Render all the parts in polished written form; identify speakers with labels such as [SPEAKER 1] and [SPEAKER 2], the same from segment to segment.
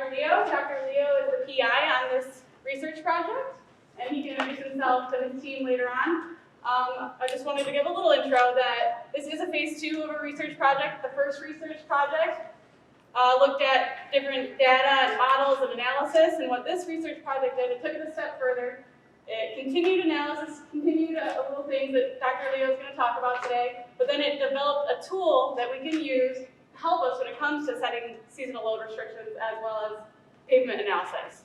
[SPEAKER 1] Dr. Leo. Dr. Leo is the PI on this research project, and he can introduce himself to his team later on. I just wanted to give a little intro that this is a phase 2 of a research project. The first research project looked at different data and models and analysis, and what this research project did, it took it a step further. It continued analysis, continued little things that Dr. Leo is going to talk about today, but then it developed a tool that we can use to help us when it comes to setting seasonal load restrictions as well as pavement analysis.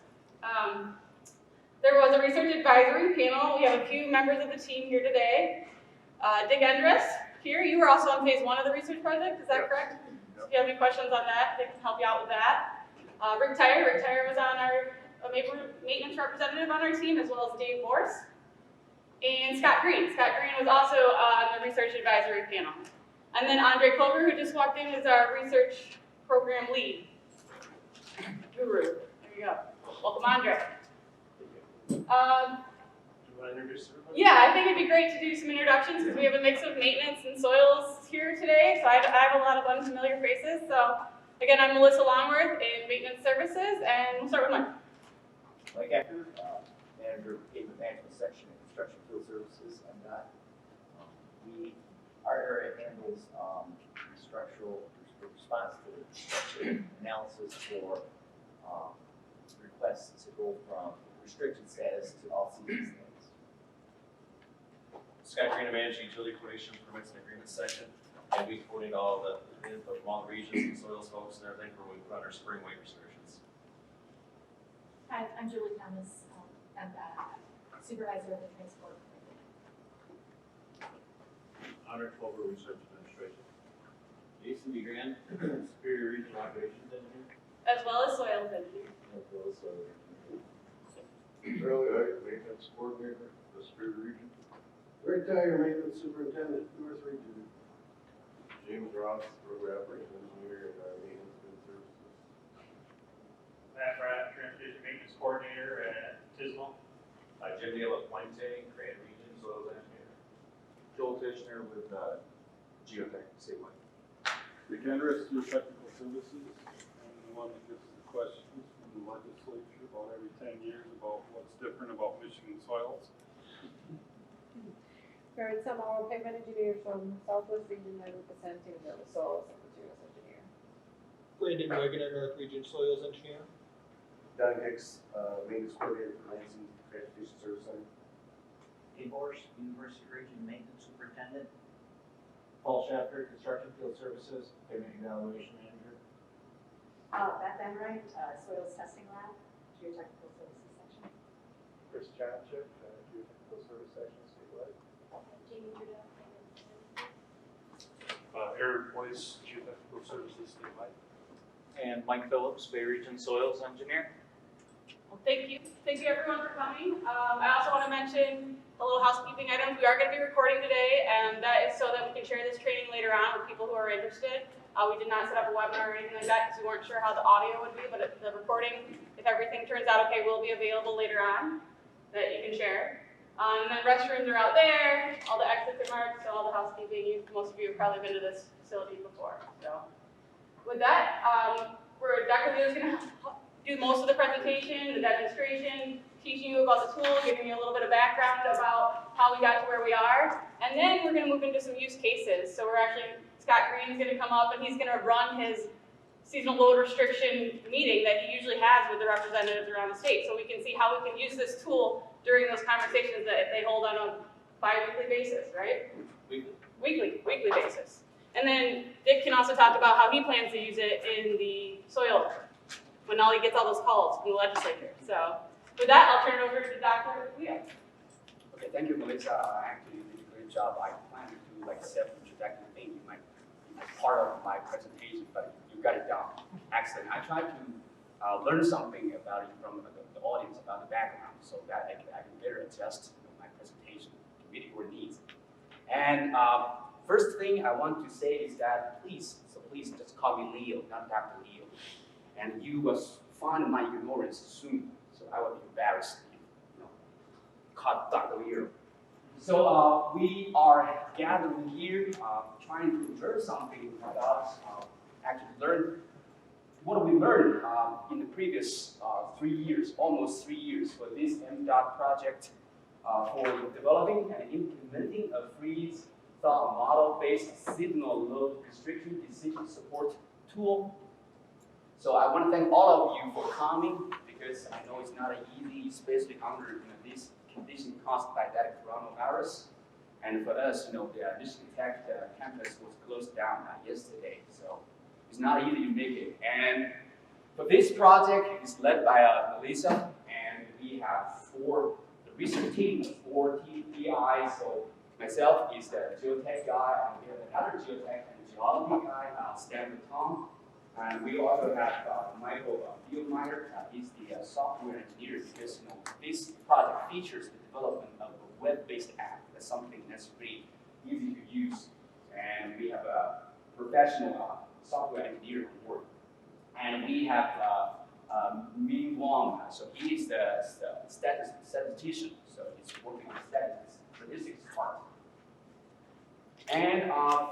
[SPEAKER 1] There was a research advisory panel. We have a few members of the team here today. Dick Endress, here, you were also on phase 1 of the research project, is that correct? If you have any questions on that, they can help you out with that. Rick Tyre was on our maintenance representative on our team, as well as Dave Morse. And Scott Green was also on the research advisory panel. And then Andre Culver, who just walked in, is our research program lead. Guru, there you go. Welcome, Andre.
[SPEAKER 2] Do you want to introduce everybody?
[SPEAKER 1] Yeah, I think it'd be great to do some introductions because we have a mix of maintenance and soils here today. So I have a lot of unfamiliar faces. So again, I'm Melissa Longworth in Maintenance Services, and we'll start with Mike.
[SPEAKER 3] Mike Ecker, manager of pavement management section in construction field services. Our area handles structural response to construction analysis for requests to go from restricted status to all-season status.
[SPEAKER 2] Scott Green, I manage utility coordination permits and agreements section, and we coordinate all the input from all the regions and soils folks and everything for when we put on our spring weight restrictions.
[SPEAKER 4] Hi, I'm Julie Thomas. I'm the supervisor of the transport.
[SPEAKER 5] Honor Culver, Research Administration. Jason DeGrand, Superior Regional Operations Engineer.
[SPEAKER 1] As well as soils engineer.
[SPEAKER 6] Charlie Ike, Maintenance Coordinator, the Superior Region. Rick Tyre, Maintenance Superintendent, North Region. James Ross, Road Operations Engineer, and Maintenance Field Services.
[SPEAKER 7] Matt Pratt, Transportation Maintenance Coordinator at Tismo.
[SPEAKER 2] Jim Dale at Puente, Grand Region Soils Engineer.
[SPEAKER 8] Joel Tishner with Geotech statewide.
[SPEAKER 9] Dick Endress, Geotechnical Services, and the one that gets the questions from the legislature about every 10 years about what's different about Michigan soils.
[SPEAKER 10] Karen Samaro, pavement engineer from Southwest Region, and representing the soils and materials engineer.
[SPEAKER 11] Brandon Wegener, North Region Soils Engineer.
[SPEAKER 6] Don Hicks, Maintenance Coordinator for Lansing Transportation Service Center.
[SPEAKER 3] Dave Morse, University Region Maintenance Superintendent. Paul Shafter, Construction Field Services, Pavement Evaluation Manager.
[SPEAKER 4] Beth Enright, Soils Testing Lab, Geotechnical Services Section.
[SPEAKER 6] Chris Johnchik, Geotechnical Service Section, statewide.
[SPEAKER 4] Jamie Trudeau,
[SPEAKER 5] Eric Boyce, Geotechnical Services statewide.
[SPEAKER 8] And Mike Phillips, Bay Region Soils Engineer.
[SPEAKER 1] Well, thank you. Thank you everyone for coming. I also want to mention a little housekeeping items. We are going to be recording today, and that is so that we can share this training later on with people who are interested. We did not set up a webinar or anything like that because we weren't sure how the audio would be, but the recording, if everything turns out okay, will be available later on that you can share. And then restrooms are out there, all the exit remarks, so all the housekeeping. Most of you have probably been to this facility before. So with that, Dr. Leo is going to do most of the presentation, the demonstration, teaching you about the tool, giving you a little bit of background about how we got to where we are. And then we're going to move into some use cases. So Scott Green is going to come up and he's going to run his seasonal load restriction meeting that he usually has with the representatives around the state. So we can see how we can use this tool during those conversations that they hold on a bi-weekly basis, right? Weekly basis. And then Dick can also talk about how he plans to use it in the soil when he gets all those calls from the legislature. So with that, I'll turn it over to Dr. Leo.
[SPEAKER 12] Okay, thank you, Melissa. Actually, you did a great job. I planned to do like self-introductory thing in part of my presentation, but you got it down. Excellent. I tried to learn something about it from the audience about the background so that I can better adjust my presentation to meet your needs. And first thing I want to say is that please just call me Leo, not Dr. Leo. And you will find my ignorance soon, so I will be embarrassed, call Dr. Leo. So we are gathering here, trying to learn something about actually learn what we learned in the previous us 3 years, almost 3 years, for this MDOT project for developing and implementing a freeze-thaw model-based signal load restriction decision support tool. So I want to thank all of you for coming, because I know it's not easy, especially under this condition caused by that coronavirus. And for us, the Michigan Tech campus was closed down yesterday, so it's not easy to make it. And for this project, it's led by Melissa, and we have the research team of 4 TPI. So myself is the geotech guy, and we have another geotech and geology guy, Stanley Tom. And we also have Michael Bielmeyer. He's the software engineer, because this project features the development of a web-based app. That's something that's pretty easy to use. And we have a professional software engineer on board. And we have Ming Wong. So he is the statistician. So he's working on statistics part. And I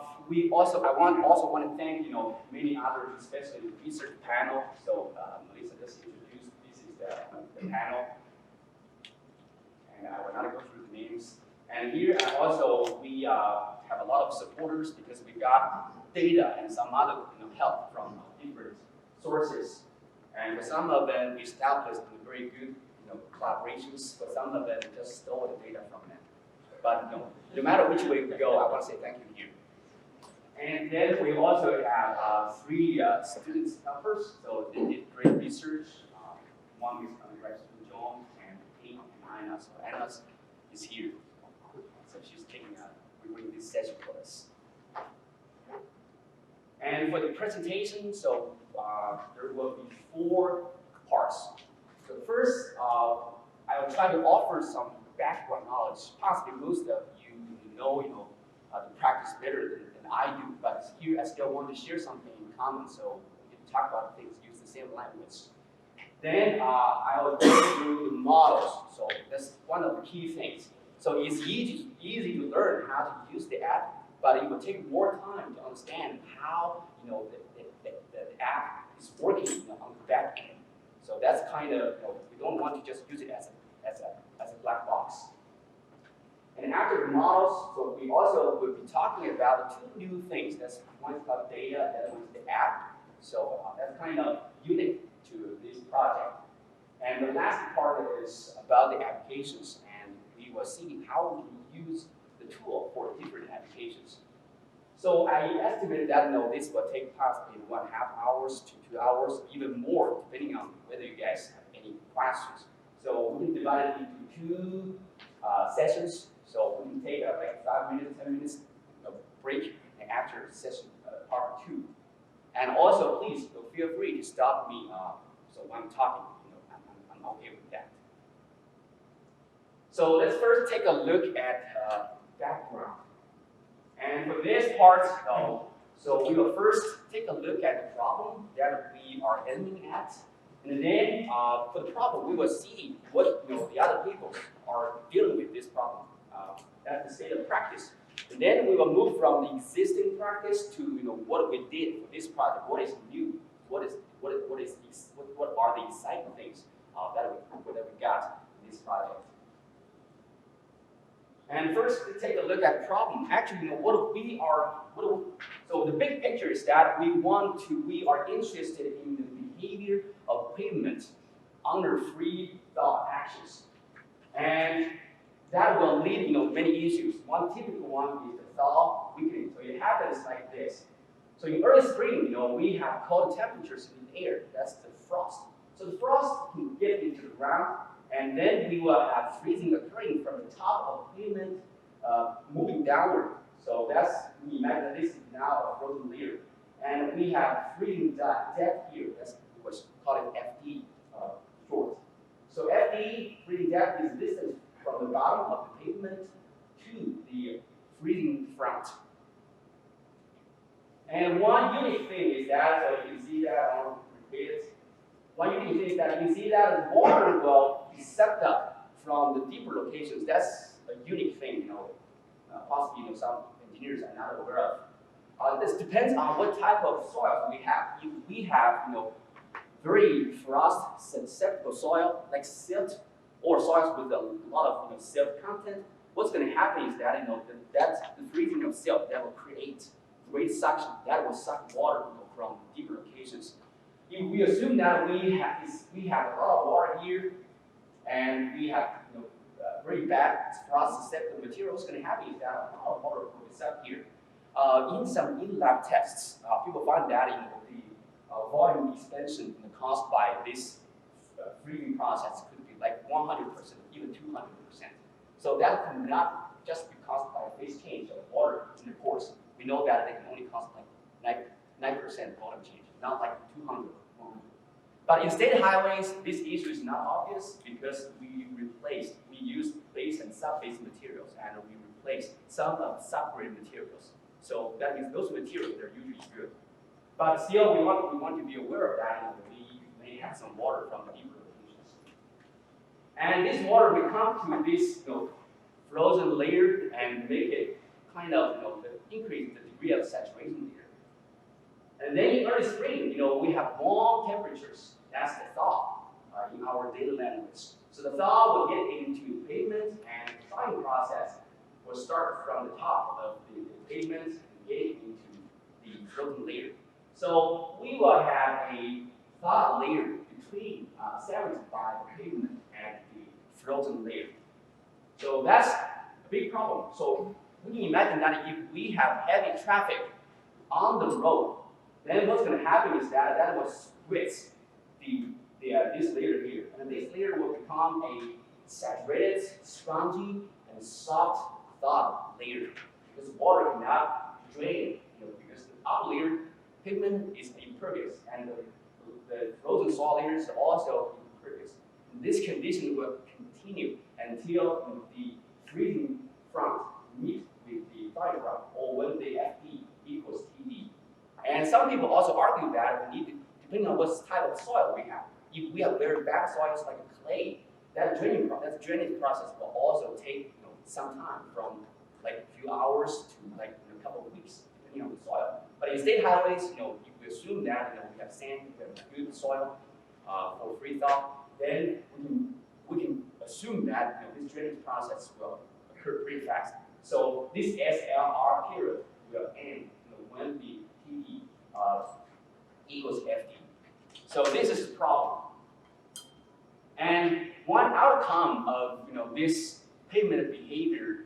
[SPEAKER 12] also want to thank many others, especially the research panel. So Melissa just introduced, this is the panel, and I will not go through the names. And here we have a lot of supporters, because we got data and some other help from different sources. And for some of them, we established very good collaborations. For some of them, just stole the data from them. But no matter which way we go, I want to say thank you here. And then we also have 3 students helpers. So they did great research. One is undergraduate John, and Kate and Anna. So Anna is here. So she's bringing this session for us. And for the presentation, so there will be 4 parts. So first, I will try to offer some background knowledge. Possibly most of you know the practice better than I do, but here I still want to share something in common, so we can talk about things, use the same language. Then I will go through the models. So that's one of the key things. So it's easy to learn how to use the app, but it will take more time to understand how the app is working on the back end. So that's kind of we don't want to just use it as a black box. And after the models, so we also will be talking about 2 new things. That's one is about data, the other one is the app. So that's kind of unique to this project. And the last part is about the applications, and we will see how we use the tool for different applications. So I estimate that this will take possibly 1.5 hours to 2 hours, even more, depending on whether you guys have any questions. So we can divide it into 2 sessions. So we can take like 5 minutes, 10 minutes break after session part 2. And also, please feel free to stop me. So when I'm talking, I'm okay with that. So let's first take a look at background. And for this part, so we will first take a look at the problem that we are aiming at. And then for the problem, we will see what the other people are dealing with this problem. That's the state of practice. And then we will move from the existing practice to what we did for this project. What is new? What are the exciting things that we got in this project? And first, to take a look at the problem. Actually, so the big picture is that we are interested in the behavior of pavement under free-thaw actions. And that will lead many issues. One typical one is the thaw weakening. So it happens like this. So in early spring, we have cold temperatures in the air. That's the frost. So the frost can get into the ground, and then we will have freezing occurring from the top of the pavement moving downward. So we imagine that this is now a frozen layer. And we have freezing depth here. That's what's called FD short. So FD, freezing depth, is distance from the bottom of the pavement to the freezing front. And one unique thing is that, so you can see that on the page. One unique thing is that you see that water will be sucked up from the deeper locations. That's a unique thing, possibly some engineers are not aware of. This depends on what type of soil we have. If we have, very frost susceptible soil, like silt, or soils with a lot of silt content, what's going to happen is that that the freezing of silt that will create great suction, that will suck water from deeper locations. If we assume that we have a lot of water here, and we have very bad frost susceptible material, what's going to happen is that a lot of water will be sucked here. In some in-lab tests, people find that the volume expansion caused by this freezing process could be like 100%, even 200%. So that cannot just be caused by a phase change of water in the pores. We know that they can only cause like 9% volume change, not like 200 or 100. But in state highways, this issue is not obvious because we used base and sub-base materials, and we replaced some of sub-grade materials. So that means those materials, they're usually good. But still, we want to be aware of that, and we may have some water from the deeper locations. And this water will come to this frozen layer and make it kind of increase the degree of saturation here. And then in early spring, we have warm temperatures. That's the thaw in our daily language. So the thaw will get into pavement, and the thawing process will start from the top of the pavement and get into the frozen layer. So we will have a thaw layer between 75 pavement and the frozen layer. So that's a big problem. So we can imagine that if we have heavy traffic on the road, then what's going to happen is that will split this layer here. And this layer will become a saturated, spongy, and soft thaw layer. Because water cannot drain, because the upper layer pigment is impervious, and the frozen soil layer is also impervious. And this condition will continue until the freezing front meets with the thawing front, or when the FD equals TD. And some people also argue that we need to, depending on what type of soil we have. If we have very bad soils like clay, that drainage process will also take some time, from like a few hours to like a couple of weeks, depending on the soil. But in state highways, if we assume that we have sand, we have good soil for free thaw, then we can assume that this drainage process will occur pretty fast. So this SLR period will end when the TD equals FD. So this is the problem. And one outcome of this pavement behavior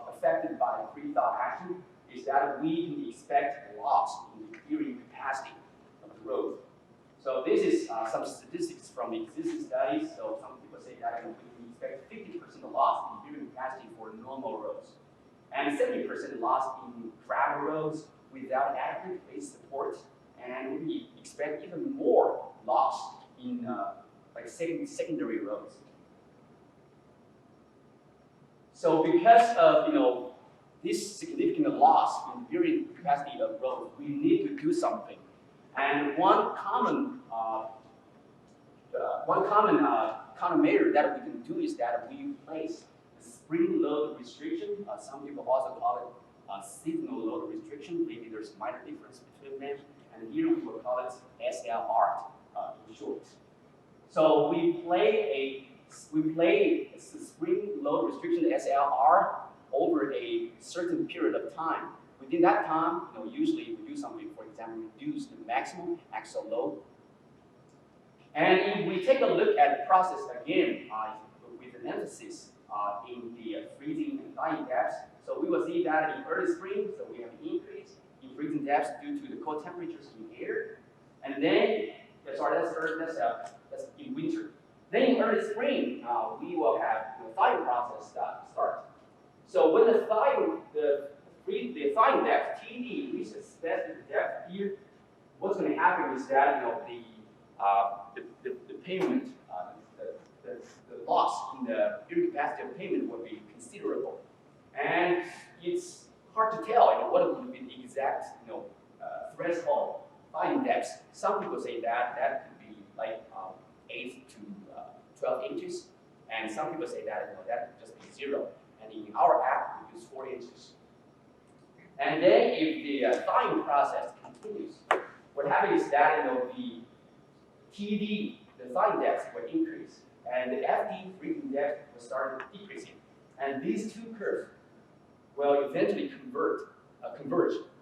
[SPEAKER 12] affected by free thaw action is that we can expect a loss in the carrying capacity of the road. So this is some statistics from existing studies. So some people say that we can expect 50% loss in carrying capacity for normal roads, and 70% loss in gravel roads without adequate base support, and we expect even more loss in like secondary roads. So because of this significant loss in carrying capacity of roads, we need to do something. And one common countermeasure that we can do is that we place a spring load restriction. Some people also call it seasonal load restriction. Maybe there's a minor difference between them. And here we will call it SLR in short. So we play a spring load restriction SLR over a certain period of time. Within that time, usually we do something, for example, reduce the maximum axle load. And if we take a look at the process again, with an emphasis in the freezing and thawing depths, so we will see that in early spring, so we have an increase in freezing depths due to the cold temperatures in the air. And then, that's in winter. Then in early spring, we will have the thawing process start. So when the thawing depth, TD, reaches specific depth here, what's going to happen is that the pavement, the loss in the carrying capacity of pavement will be considerable. And it's hard to tell what will be the exact threshold thawing depth. Some people say that could be like 8 to 12 inches, and some people say that that could just be 0. And in our app, we use 4 inches. And then if the thawing process continues, what happens is that TD, the thought index, will increase, and the FD, freak index, will start decreasing. And these two curves will eventually converge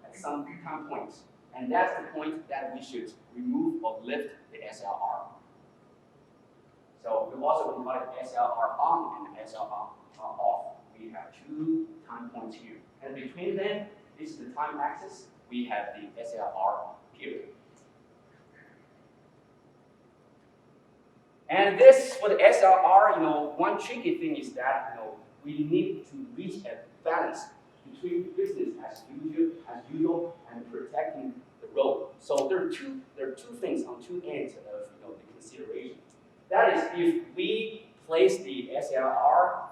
[SPEAKER 12] at some time points. And that's the point that we should remove or lift the SLR. So we also divide SLR on and SLR off. We have two time points here. And between them, this is the time axis, we have the SLR period. And this, for the SLR, one tricky thing is that, we need to reach a balance between business as usual and protecting the road. So there are two things on two ends of the consideration. That is, if we place the SLR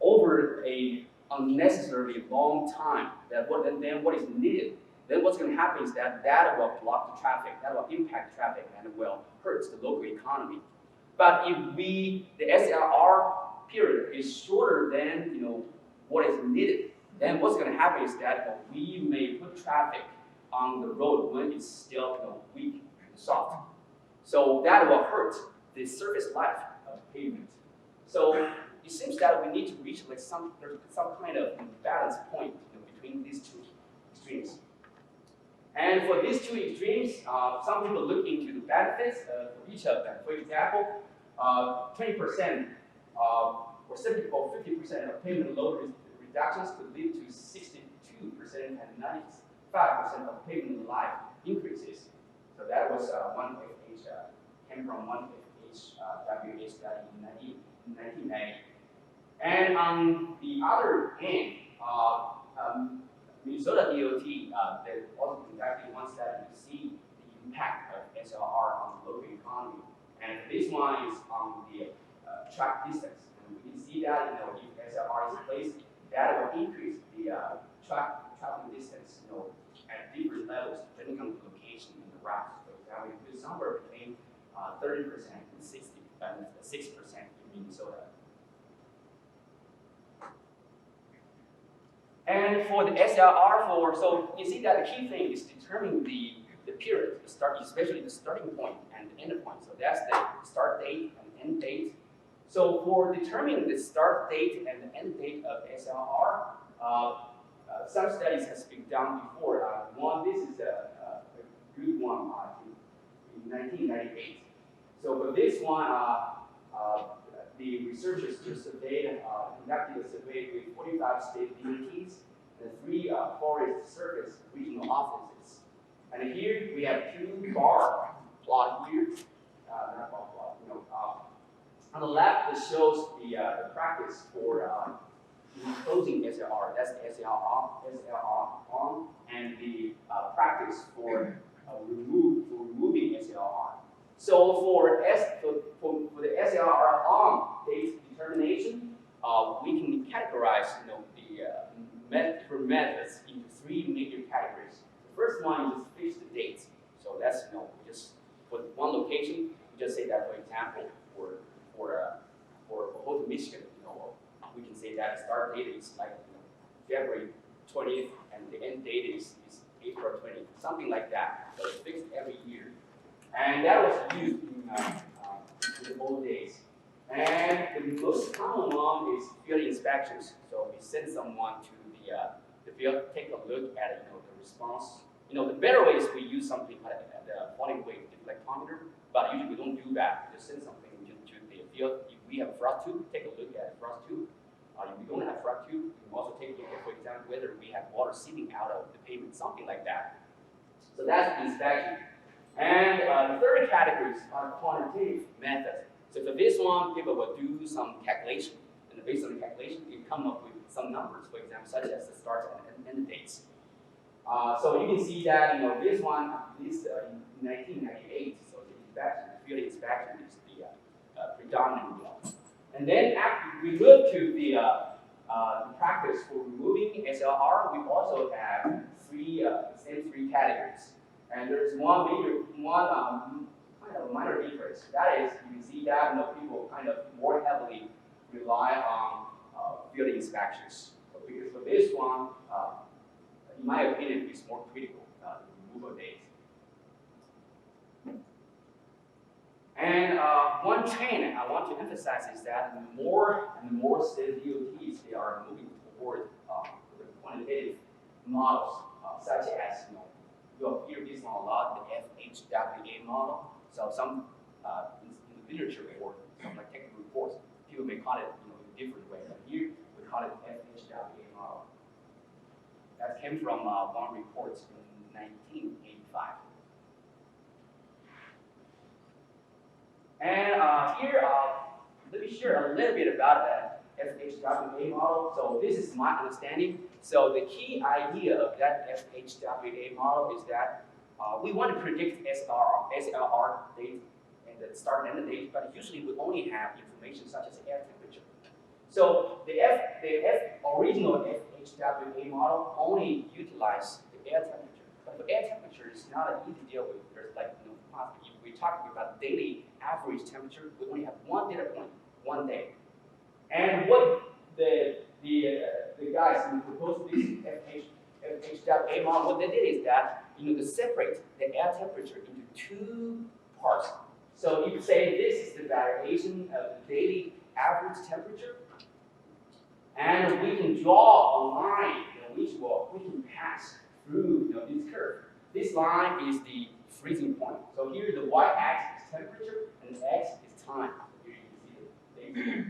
[SPEAKER 12] over a unnecessarily long time, then what is needed, then what's going to happen is that will block the traffic, that will impact traffic, and it will hurt the local economy. But if the SLR period is shorter than what is needed, then what's going to happen is that we may put traffic on the road when it's still weak and soft. So that will hurt the surface life of pavement. So it seems that we need to reach some kind of balance point between these two extremes. And for these two extremes, some people look into the benefits for each of them. For example, 20% or 70 or 50% of pavement load reductions could lead to 62% and 95% of pavement life increases. So that was one FH, came from one FH WH study in 1990. And on the other hand, Minnesota DOT, they also conducted one study to see the impact of SLR on the local economy. And this one is on the track distance. And we can see that if SLR is placed, that will increase the traveling distance at different levels depending on the location and the route. For example, it could somewhere between 30% and 6% in Minnesota. And for the SLR, so you see that the key thing is determining the period, especially the starting point and the end point. So that's the start date and end date. So for determining the start date and the end date of SLR, some studies has been done before. This is a good one in 1998. So for this one, the researchers just conducted a survey with 45 state DOTs and 3 Forest Service regional offices. And here we have 2 bar plot here. Not bar plot, on the left, it shows the practice for closing SLR. That's the SLR on, and the practice for removing SLR. So for the SLR on date determination, we can categorize the different methods into 3 major categories. The first one is just fix the dates. So that's just for one location, we just say that, for example, for Houlton, Michigan, we can say that the start date is like February 20th and the end date is April 20th, something like that. So it's fixed every year. And that was used in the old days. And the most common one is field inspections. So we send someone to the field, take a look at the response. The better way is we use something like the falling wave deflectometer, but usually we don't do that. We just send something to the field. If we have a frost tube, take a look at the frost tube. If we don't have frost tube, we can also take a look at, for example, whether we have water seeping out of the pavement, something like that. So that's the inspection. And the third categories are quantitative methods. So for this one, people will do some calculation, and based on the calculation, you come up with some numbers, for example, such as the start and end dates. So you can see that this one, this in 1998. So the field inspection is the predominant one. And then after we move to the practice for removing SLR, we also have same three categories. And there's one kind of minor difference. That is, you can see that people kind of more heavily rely on field inspections. Because for this one, in my opinion, it's more critical, the removal dates. And one trend I want to emphasize is that more and more state DOTs, they are moving toward the quantitative models, such as, you will hear this one a lot, the FHWA model. So some in the literature or some like technical reports, people may call it in a different way, but here we call it FHWA model. That came from one report in 1985. And here, let me share a little bit about the FHWA model. So this is my understanding. So the key idea of that FHWA model is that we want to predict SLR date and the start and the date, but usually we only have information such as air temperature. So the original FHWA model only utilizes the air temperature. But the air temperature is not an easy deal with. There's like if we talk about daily average temperature, we only have one data point, one day. And what the guys who proposed this FHWA model, what they did is that they separate the air temperature into two parts. So you could say this is the variation of the daily average temperature, and we can draw a line which we can pass through this curve. This line is the freezing point. So here the y-axis is temperature and the x is time. Here you can see the date.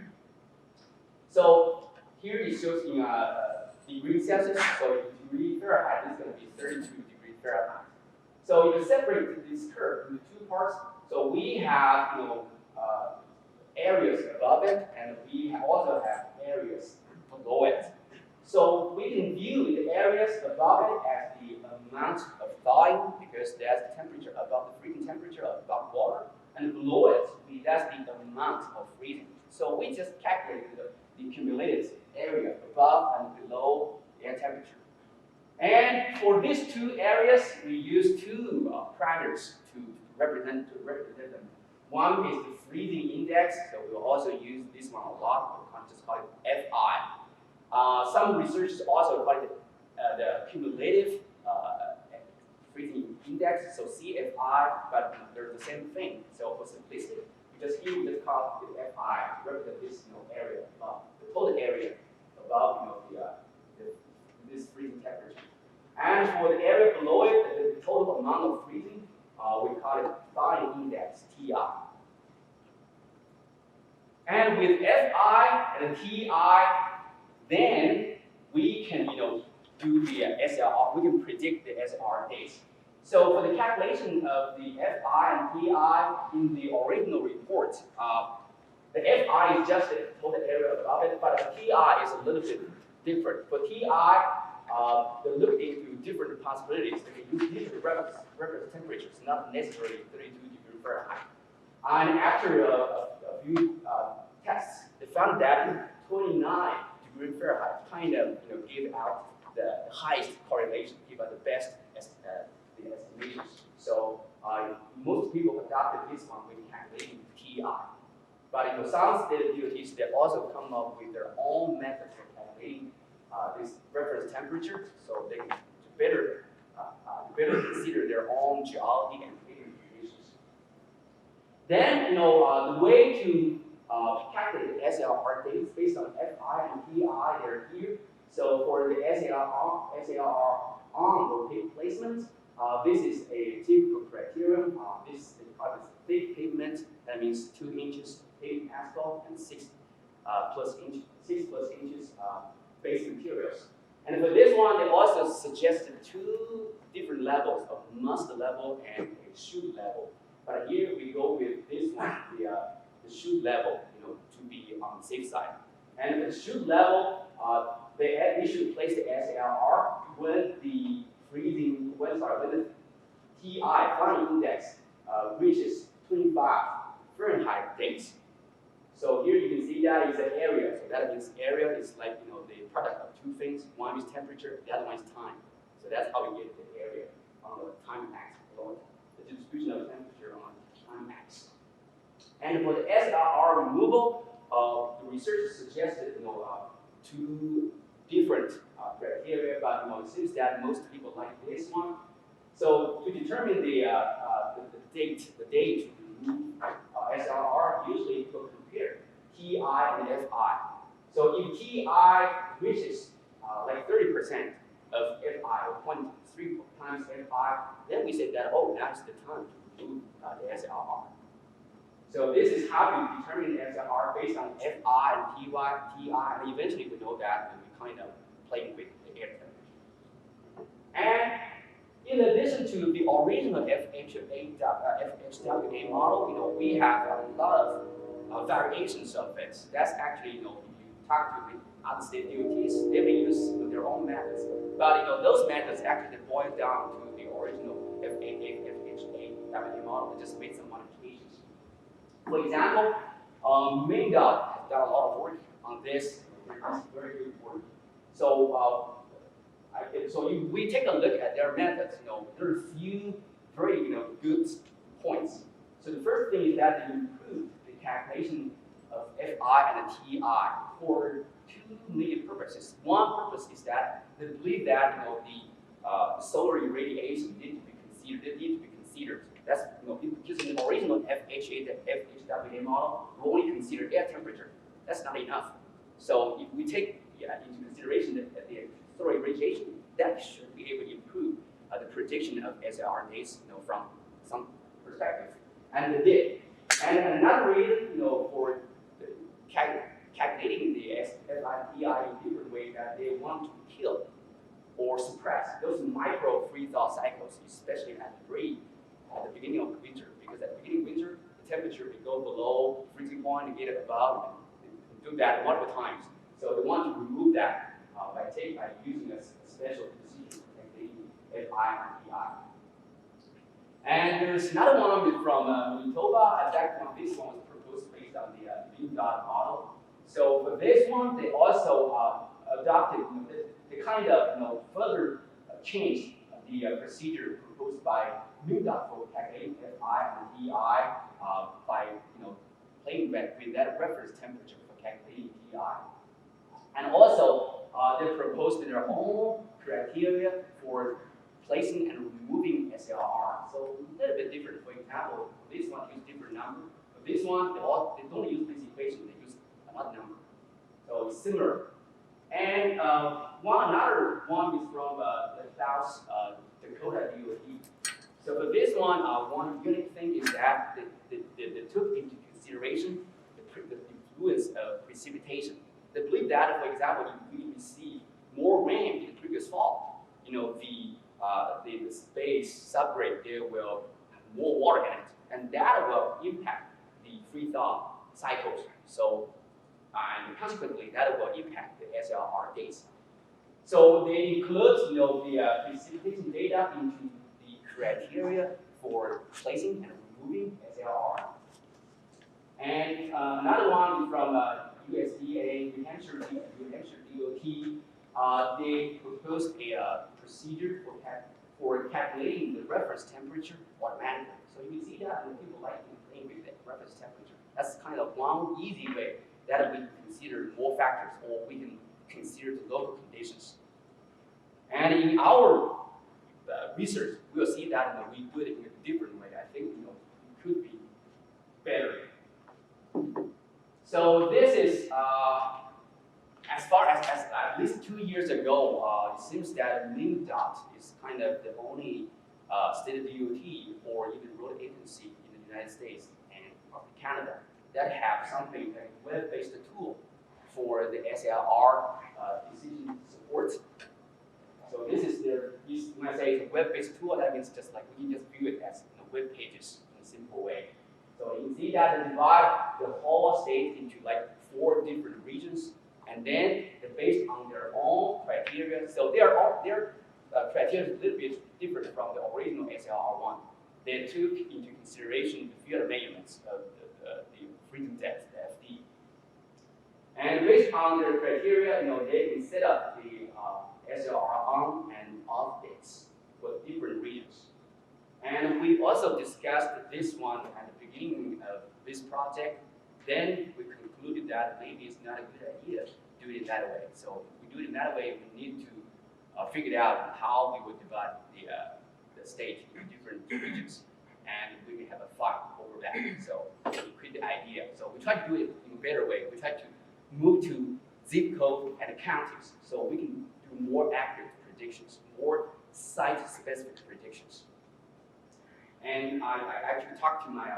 [SPEAKER 12] So here it shows in degrees Celsius. So in degree Fahrenheit, it's going to be 32 degrees Fahrenheit. So if you separate this curve into two parts, so we have areas above it, and we also have areas below it. So we can view the areas above it as the amount of thawing, because that's the temperature above the freezing temperature above water, and below it, that's the amount of freezing. So we just calculated the accumulated area above and below air temperature. And for these two areas, we use two parameters to represent them. One is the freezing index, so we'll also use this one a lot. We'll just call it Fi. Some researchers also call it the cumulative freezing index, so CFI, but they're the same thing. So for simplicity, because here we just call it Fi to represent this area above, the total area above this freezing temperature. And for the area below it, the total amount of freezing, we call it thawing index, Ti. And with Fi and Ti, then we can do the SLR. We can predict the SLR dates. So for the calculation of the Fi and Ti in the original report, the Fi is just the total area above it, but the Ti is a little bit different. For Ti, they look into different possibilities. They can use different reference temperatures, not necessarily 32 degrees Fahrenheit. And after a few tests, they found that 29 degrees Fahrenheit kind of give out the highest correlation, give out the best the estimations. So most people adopted this one when calculating Ti. But some state DOTs, they also come up with their own method for calculating this reference temperature, so they can better consider their own geology and conditions. Then the way to calculate the SLR dates based on Fi and Ti, they're here. So for the SLR on rotate placement, this is a typical criterion. This is thick pavement. That means 2 inches paved asphalt and 6 plus inches base materials. And for this one, they also suggested 2 different levels of must level and a should level. But here we go with this one, the should level, to be on the safe side. And for the should level, we should place the SLR when the Ti thawing index reaches 25 Fahrenheit dates. So here you can see that is an area. So that means area is like the product of 2 things. One is temperature, the other one is time. So that's how we get the area on the time axis below it. The distribution of temperature on the time axis. And for the SLR removal, the researchers suggested 2 different criteria, but it seems that most people like this one. So to determine the date to remove SLR, usually it will compare TI and FI. So if TI reaches like 30% of FI, or 0.3 times FI, then we say that, oh, now is the time to remove the SLR. So this is how you determine the SLR based on FI and TI, and eventually we know that and we kind of playing with the air temperature. And in addition to the original FHWA model, we have a lot of variations of it. That's actually, if you talk to the other state DOTs, they may use their own methods. But those methods actually boil down to the original FHWA model. They just made some modifications. For example, MinDOT has done a lot of work on this. Very good work. So we take a look at their methods. There are a few very good points. So the first thing is that they improve the calculation of FI and the TI for two main purposes. One purpose is that they believe that the solar irradiation need to be considered. They need to be considered. That's because in the original FHWA model, we only consider air temperature. That's not enough. So if we take into consideration the solar irradiation, that should be able to improve the prediction of SLR days, from some perspective. And they did. And another reason, for calculating the FITI in different way, that they want to kill or suppress those micro freeze-thaw cycles, especially at the beginning of the winter, because at the beginning of winter, the temperature will go below freezing point and get it above, and do that multiple times. So they want to remove that by using a special procedure, like the FI and TI. And there's another one from Manitoba. In fact, this one was proposed based on the MinDOT model. So for this one, they also adopted the kind of further change the procedure proposed by MinDOT for calculating FI and TI by playing with that reference temperature for calculating TI. And also, they proposed their own criteria for placing and removing SLR. So a little bit different. For example, this one uses different number. But this one, they don't use this equation. They use another number. So it's similar. And another one is from the South Dakota DOT. So for this one, one unique thing is that they took into consideration the influence of precipitation. They believe that, for example, if we receive more rain in the previous fall, the space subgrade there will have more water in it, and that will impact the freeze-thaw cycles. So, and consequently, that will impact the SLR days. So they include, the precipitation data into the criteria for placing and removing SLR. And another one from USDA, New Hampshire DOT, they proposed a procedure for calculating the reference temperature automatically. So you can see that when people like playing with the reference temperature. That's kind of one easy way that we can consider more factors, or we can consider the local conditions. And in our research, we'll see that we do it in a different way. I think it could be better. So this is as far as at least 2 years ago, it seems that MinDOT is kind of the only state DOT or even road agency in the United States and Canada that have something like web-based tool for the SLR decision support. So this is when I say it's a web-based tool, that means just like we can just view it as web pages in a simple way. So you can see that they divide the whole state into like 4 different regions, and then they're based on their own criteria. So their criteria is a little bit different from the original SLR one. They took into consideration the field measurements of the freezing depth, the FD. And based on their criteria, they can set up the SLR on and off dates for different regions. And we also discussed this one at the beginning of this project. Then we concluded that maybe it's not a good idea to do it that way. So if we do it that way, we need to figure out how we would divide the state into different regions. and we can have a fun over that. So we create the idea. So we try to do it in a better way. We try to move to zip code and counties, so we can do more accurate predictions, more site-specific predictions. And I actually talked to my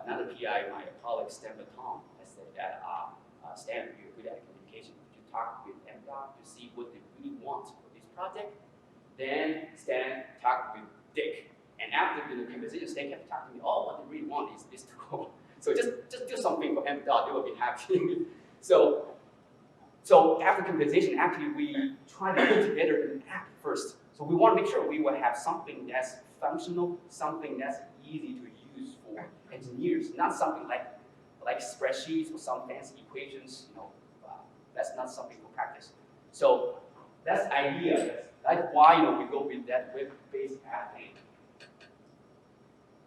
[SPEAKER 12] another PI, my colleague Stan Baton. I said that Stan, you're good at communication. Could you talk with MDOT to see what they really want for this project? Then Stan talked with Dick, and after the conversation, Stan kept talking to me. Oh, what they really want is this tool. So just do something for MDOT, they will be happy. So after conversation, actually we try to put together an app first. So we want to make sure we will have something that's functional, something that's easy to use for engineers, not something like spreadsheets or some fancy equations. That's not something for practice. So that's the idea. That's why we go with that web-based app thing.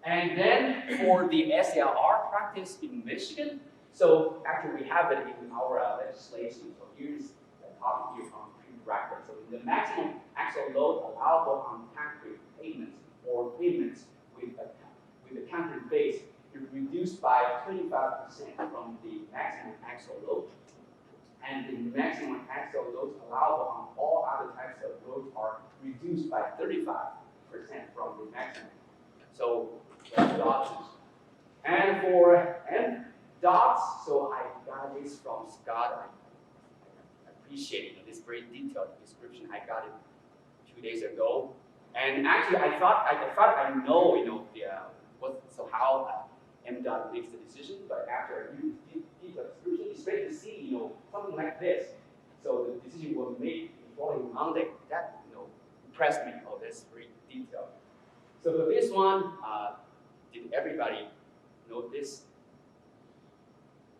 [SPEAKER 12] And then for the SLR practice in Michigan, so actually we have it in our legislation. So here's the copy here from prerequisite. So the maximum axle load allowable on concrete pavements or pavements with a concrete base is reduced by 25% from the maximum axle load. And the maximum axle loads allowable on all other types of roads are reduced by 35% from the maximum. So that's the options. And for MDOTs, so I got this from Scott. I appreciate this very detailed description. I got it 2 days ago. And actually, I thought I know, how MDOT makes the decision. But after I read the detailed description, it's great to see, something like this. So the decision was made the following Monday. That, impressed me. Oh, that's very detailed. So for this one, did everybody know this?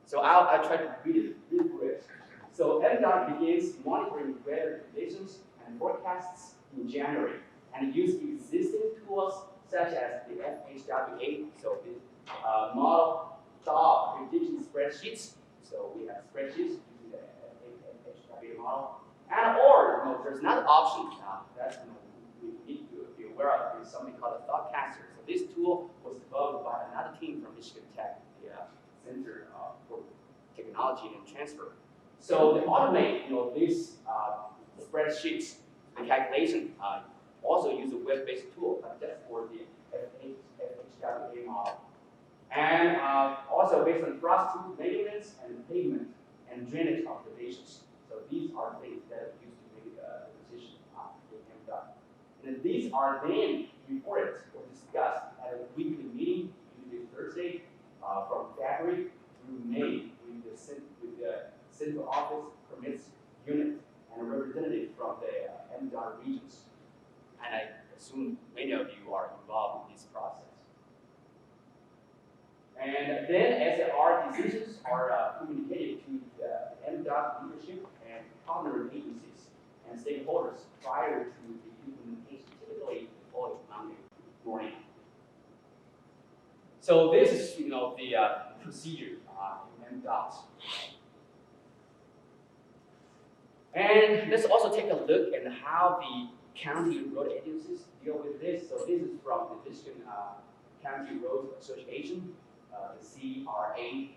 [SPEAKER 12] So I'll try to read it through it. So MDOT begins monitoring weather conditions and forecasts in January and use existing tools such as the FHWA, so the model job prediction spreadsheets. So we have spreadsheets using the FHWA model. And or there's another option that we need to be aware of is something called a ThoughtCaster. So this tool was developed by another team from Michigan Tech, the Center for Technology and Transfer. So they automate, these spreadsheets, the calculation, also use a web-based tool, but just for the FHWA model. And also based on frost truth measurements and pavement and drainage observations. So these are things that are used to make the decision in MDOT. And these are then reported or discussed at a weekly meeting, usually Thursday, from February through May with the Central Office Permits Unit and a representative from the MDOT regions. And I assume many of you are involved in this process. And then SLR decisions are communicated to the MDOT leadership and partner agencies and stakeholders prior to the implementation, typically the following Monday morning. So this is, the procedure in MDOT. And let's also take a look at how the county road agencies deal with this. So this is from the Michigan County Road Association, the CRA.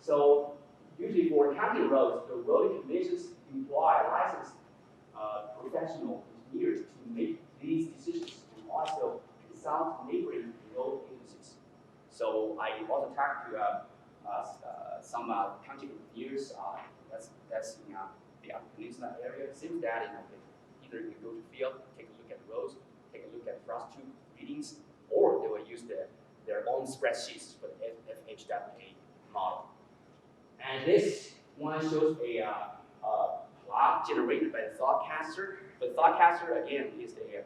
[SPEAKER 12] So usually for county roads, the road commissions employ licensed professional engineers to make these decisions and also consult neighboring road agencies. So I also talked to some county engineers. That's in the Upper Peninsula area. Seems that either you go to field, take a look at the roads, take a look at frost tube readings, or they will use their own spreadsheets for the FHWA model. And this one shows a plot generated by the ThoughtCaster. The ThoughtCaster, again, is the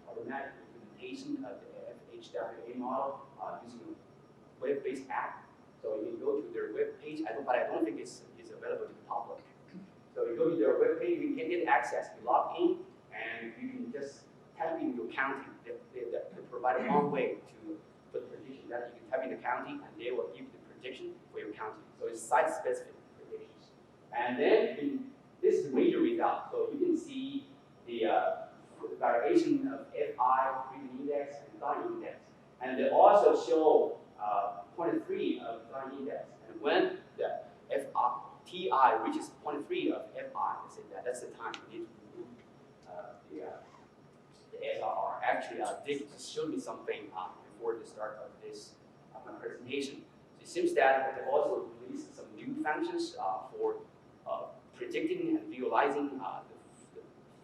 [SPEAKER 12] automatic implementation of the FHWA model using a web-based app. So you can go to their web page, but I don't think it's available to the public. So you go to their web page, you can get access, you log in, and you can just type in your county. They provide one way to put prediction that you can type in the county, and they will give you the prediction for your county. So it's site-specific predictions. And then this is the major result. So you can see the variation of FI, freezing index, and thawing index. And they also show 0.3 of design index. And when the TI reaches 0.3 of FI, I say that's the time we need to remove the SRR. Actually, Dick just showed me something before the start of this my presentation. So it seems that they also released some new functions for predicting and visualizing the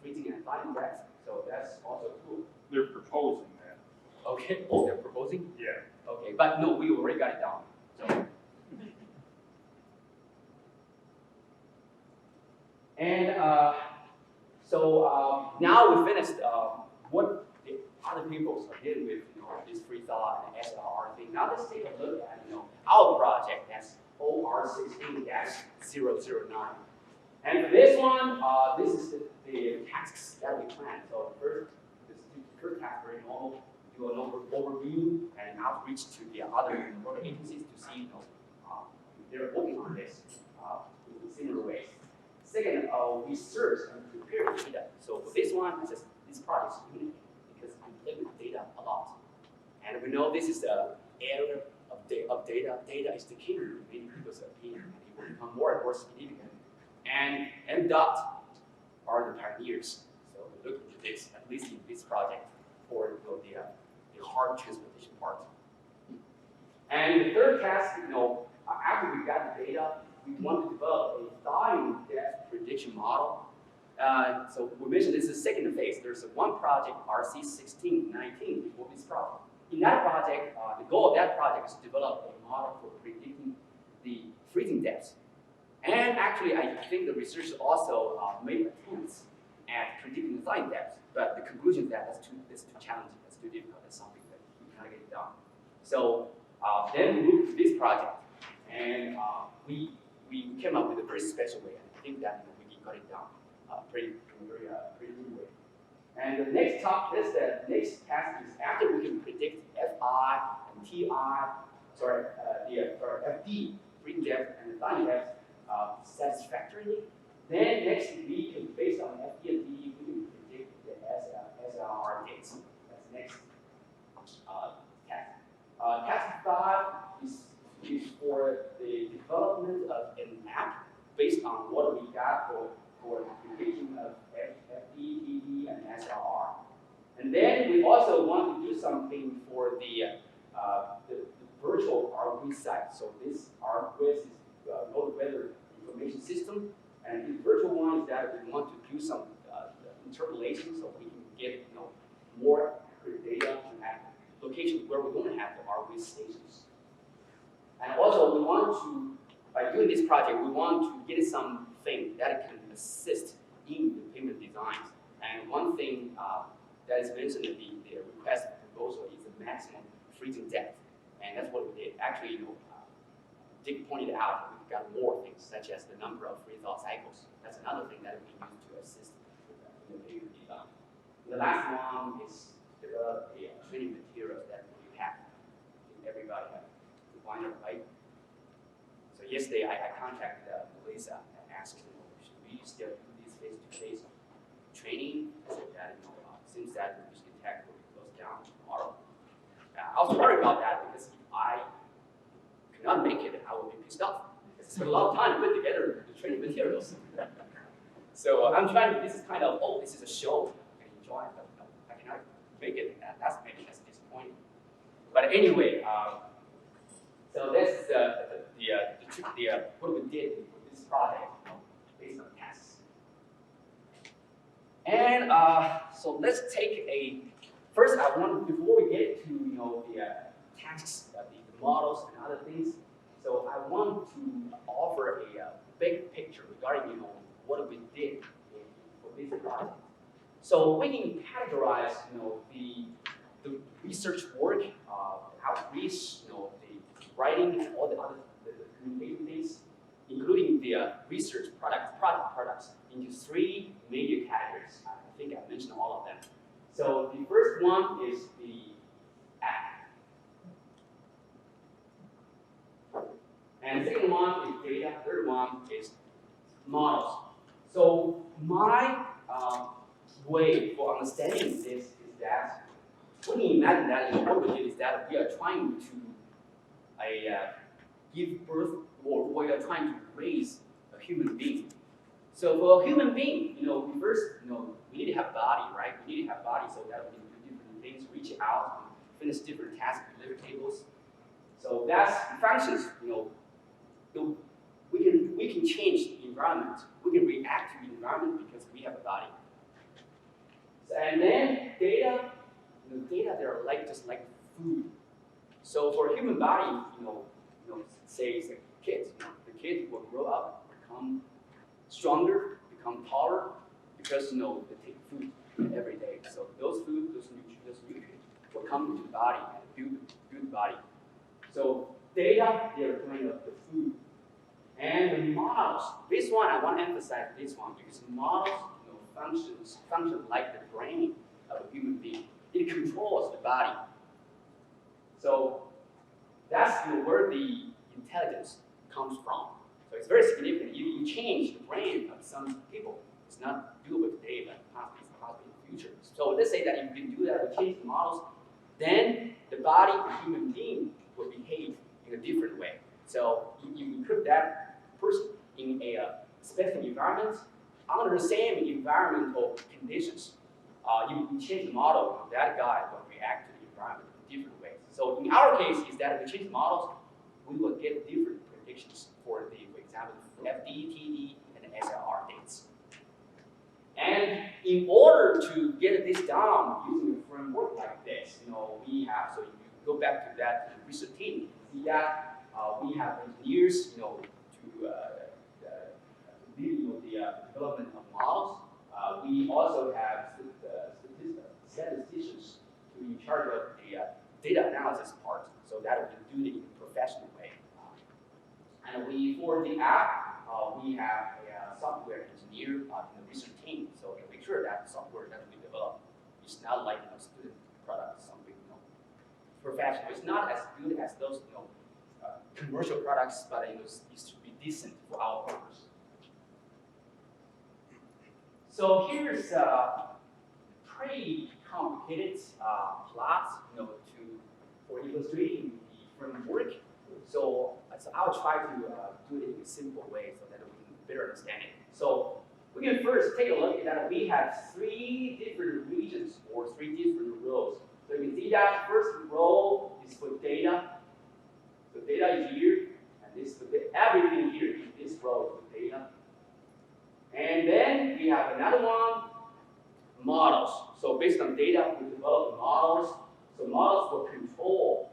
[SPEAKER 12] freezing and flying index. So that's also cool.
[SPEAKER 9] They're proposing that.
[SPEAKER 12] Okay. Oh, they're proposing?
[SPEAKER 7] Yeah.
[SPEAKER 12] Okay, but no, we already got it down. So. And now we finished what the other people are dealing with, this free thought and SRR thing. Now let's take a look at, our project as OR16-009. And for this one, this is the tasks that we planned. So first, this first task very normal. Do an overview and outreach to the other agencies to see, they're working on this in similar ways. Second, we search and prepare data. So for this one, this project is unique because we play with data a lot. And we know this is the area of data. Data is the key in many people's opinion, and it will become more and more significant. And MDOT are the pioneers. So we look into this, at least in this project, for the hard transportation part. And the third task, after we got the data, we want to develop a thawing depth prediction model. So we mentioned this is the second phase. There's one project, RC1619, before this project. In that project, the goal of that project is to develop a model for predicting the freezing depths. And actually, I think the researchers also made attempts at predicting the thawing depths, but the conclusion is that that's too challenging, that's too difficult, that's something that we cannot get done. So then we moved to this project, and we came up with a very special way, and I think that we got it done pretty good way. And the next task is after we can predict FI and TI, FD, freezing depth and the thawing depth satisfactorily. Then next we can, based on FD and TE, we can predict the SRR dates. That's the next task. Task 5 is for the development of an app based on what we got for application of FD, TD, and SRR. And then we also want to do something for the virtual ROV site. So this ROV is road weather information system, and the virtual one is that we want to do some interpolation so we can get more accurate data at locations where we're going to have the ROV stations. And also we want to, by doing this project, we want to get something that can assist in the payment designs. And one thing that is mentioned in the request proposal is the maximum freezing depth. And that's what we did. Actually, Dick pointed out we've got more things, such as the number of freeze-thaw cycles. That's another thing that we use to assist in the payment design. And the last one is develop the training materials that we have. Everybody have to find it, right? So yesterday I contacted Melissa and asked, should we still do this face-to-face training? So that since that Michigan Tech will be closed down tomorrow. I was worried about that because if I could not make it, I would be pissed off. It's been a long time to put together the training materials. So I'm trying to, this is kind of, this is a show. I can enjoy it, but I cannot make it. That's disappointing. But anyway, so that's what we did with this project, based on tasks. And so let's take first I want, before we get to the tasks, the models and other things, so I want to offer a big picture regarding what we did for this project. So we can categorize the research work, outreach, the writing and all the other communication things, including the research product products into 3 major categories. I think I mentioned all of them. So the first one is the app. And the second one is data. Third one is models. So my way for understanding this is that when you imagine that, what we did is that we are trying to give birth, or we are trying to raise a human being. So for a human being, we first, we need to have body, right? We need to have body so that we can do different things, reach out, finish different tasks, deliver tables. So that's functions, we can change the environment. We can react to the environment because we have a body. And then data, they're just like food. So for a human body, say it's like kids, the kids will grow up, become stronger, become taller, because they take food every day. So those nutrients will come into the body and build the body. So data, they're kind of the food. And the models, this one, I want to emphasize this one because models function like the brain of a human being. It controls the body. So that's where the intelligence comes from. So it's very significant. You change the brain of some people. It's not doable today, but possibly in the future. So let's say that if you can do that, we change the models, then the body of a human being will behave in a different way. So you put that person in a specific environment, under the same environmental conditions, you change the model, that guy will react to the environment in different ways. So in our case, is that if we change the models, we will get different predictions for example, FD, TD, and SLR dates. And in order to get this done using a framework like this, we have, so if you go back to that research team, you see that we have engineers, to lead the development of models. We also have statisticians to be in charge of the data analysis part, so that we can do it in a professional way. And for the app, we have a software engineer in the research team, so to make sure that the software that we develop is not like student product, something professional. It's not as good as those commercial products, but it should be decent for our purpose. So here's a pretty complicated plot, for illustrating the framework. So I'll try to do it in a simple way so that we can better understand it. So we can first take a look at that. We have 3 different regions or 3 different rows. So you can see that first row is for data. So data is here, and this everything here in this row is for data. And then we have another one, models. So based on data, we develop models. So models will control,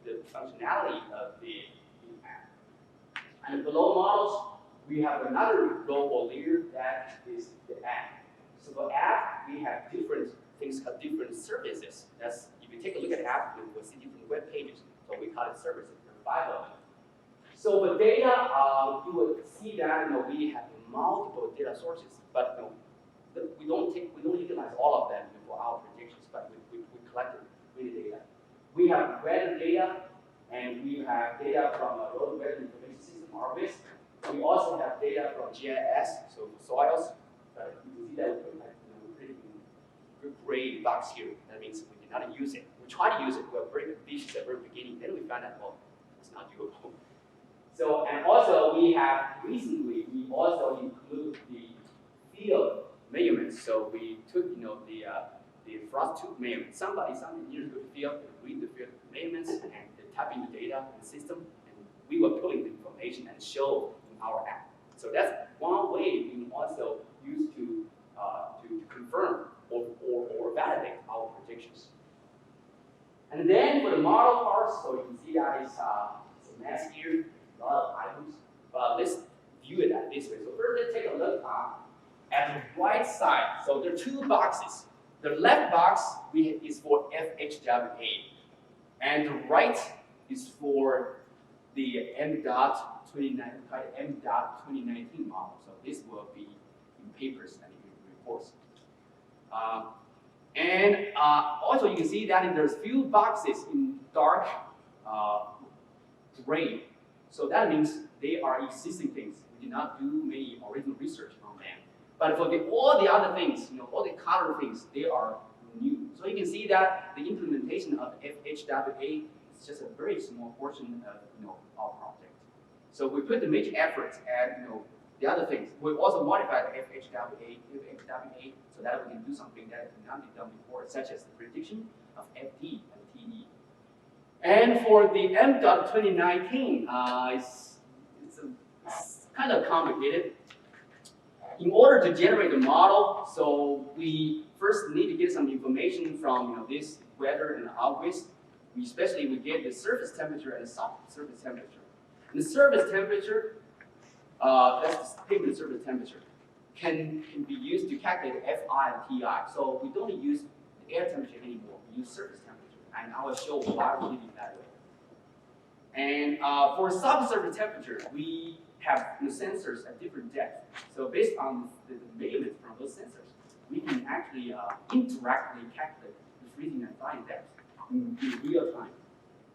[SPEAKER 12] the functionality of the app. And below models, we have another row or layer that is the app. So for app, we have different things called different services. That's, if you take a look at the app, we'll see different web pages. So we call it services. There are 5 of them. So for data, you will see that we have multiple data sources, but we don't utilize all of them for our predictions, but we collected many data. We have weather data, and we have data from a road weather information system, RWIS. We also have data from GIS, so for soils. You can see that we put pretty gray box here. That means we did not use it. We tried to use it. We were very ambitious at the very beginning. Then we found out, well, it's not doable. So, and also we have recently, we also include the field measurements. So we took, the frost tube measurement. Some engineers go to the field, they read the field measurements, and they type in the data in the system, and we were pulling the information and show in our app. So that's one way we can also use to confirm or validate our predictions. And then for the model parts, so you can see that it's a mess here, a lot of items, but let's view it this way. So first, let's take a look at the right side. So there are 2 boxes. The left box is for FHWA, and the right is for the MDOT 2019 model. So this will be in papers and in reports. Also you can see that there's few boxes in dark gray. So that means they are existing things. We did not do many original research on them. But for all the other things, all the color things, they are new. So you can see that the implementation of FHWA is just a very small portion of our project. So we put the major efforts at the other things. We also modified the FHWA so that we can do something that cannot be done before, such as the prediction of FD and TD. And for the MDOT 2019, it's kind of complicated. In order to generate the model, so we first need to get some information from this weather and algorithms. Especially we get the surface temperature and the soft surface temperature. And the surface temperature, let's just pick the surface temperature, can be used to calculate Fi and Ti. So we don't use the air temperature anymore. We use surface temperature, and I will show why we did it that way. And for subsurface temperature, we have sensors at different depths. So based on the measurements from those sensors, we can actually indirectly calculate the freezing and thawing depth in real time.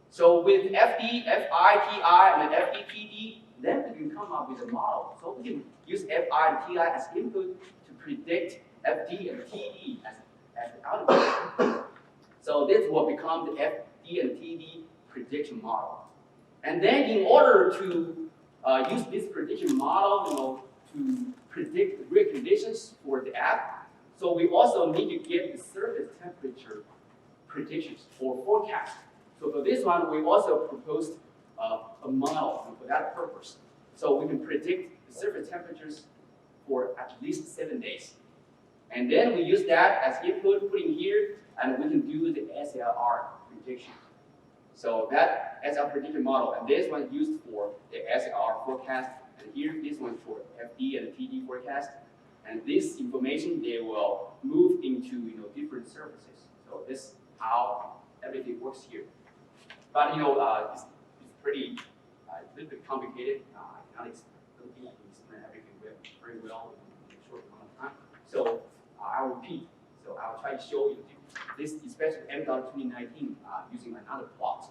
[SPEAKER 12] So with FD, Fi, Ti, and FD, then we can come up with a model. So we can use Fi and Ti as input to predict FD and TD as the output. So this will become the FD and TD prediction model. And then in order to use this prediction model, to predict the grid conditions for the app, so we also need to get the surface temperature predictions or forecast. So for this one, we also proposed a model for that purpose. So we can predict the surface temperatures for at least 7 days. And then we use that as input, put in here, and we can do the SLR prediction. So that SLR prediction model, and this one used for the SLR forecast, and here this one for FD and TD forecast. And this information, they will move into different services. So this is how everything works here. But it's pretty a little bit complicated. I cannot explain everything very well in a short amount of time. So I'll repeat. So I'll try to show you this, especially MDOT 2019, using another plot.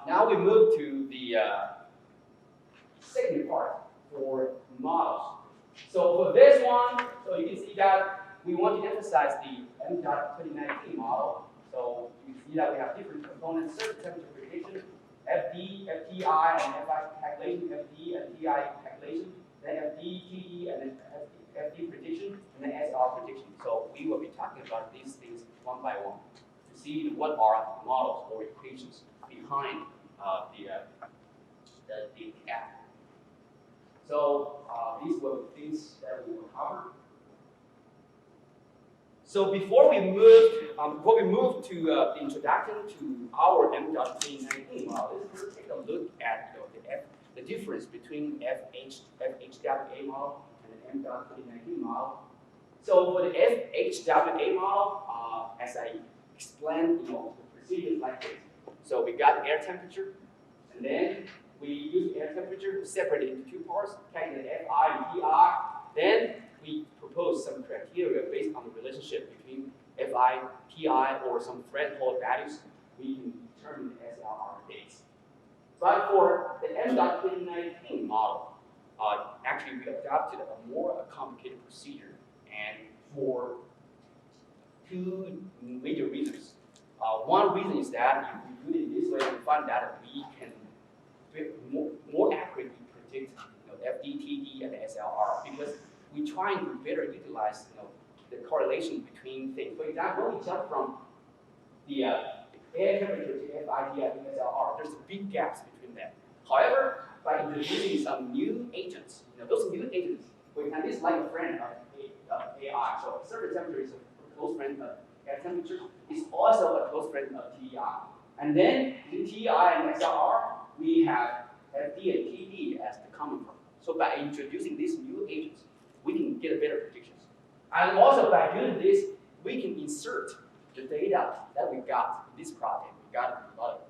[SPEAKER 12] Now we move to the second part for models. So for this one, so you can see that we want to emphasize the MDOT 2019 model. So you can see that we have different components: surface temperature prediction, FD, FTI, and FI calculation, FD and TI calculation, then FD, TD, and then FD prediction, and then SR prediction. So we will be talking about these things one by one to see what are the models or equations behind the app. So these were the things that we will cover. So before we move to the introduction to our MDOT 2019 model, let's take a look at the difference between FHWA model and the MDOT 2019 model. So for the FHWA model, as I explained, the procedure is like this. So we got air temperature, and then we use air temperature to separate it into two parts, calculate Fi and Ti. Then we propose some criteria based on the relationship between Fi, Ti, or some threshold values. We can determine the SLR dates. But for the MDOT 2019 model, actually we adopted a more complicated procedure, and for two major reasons. One reason is that if we do it this way, we find that we can more accurately predict FD, TD, and SLR, because we're trying to better utilize the correlation between things. For example, we jump from the air temperature to FI, TI, and SLR. There's big gaps between them. However, by introducing some new agents, those new agents, for example, this is like a friend of AI. So surface temperature is a close friend of air temperature. It's also a close friend of TI. And then in TI and SLR, we have FD and TD as the common part. So by introducing these new agents, we can get better predictions. And also by doing this, we can insert the data that we got in this project. We got a lot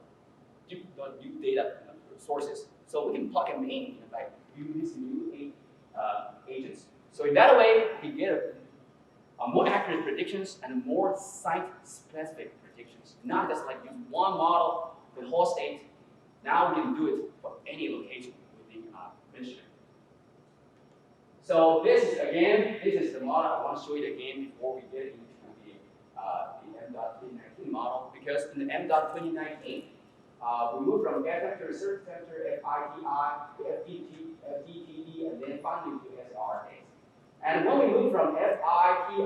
[SPEAKER 12] of new data sources. So we can plug them in by using these new agents. So in that way, we get more accurate predictions and more site-specific predictions. Not just like use one model, the whole state. Now we can do it for any location within Michigan. So this is the model. I want to show you again before we get into the M.dot 2019 model, because in the M.dot 2019, we moved from gas temperature, surface temperature, FITI, FTTD, and then finally to SRS. And when we move from FITI,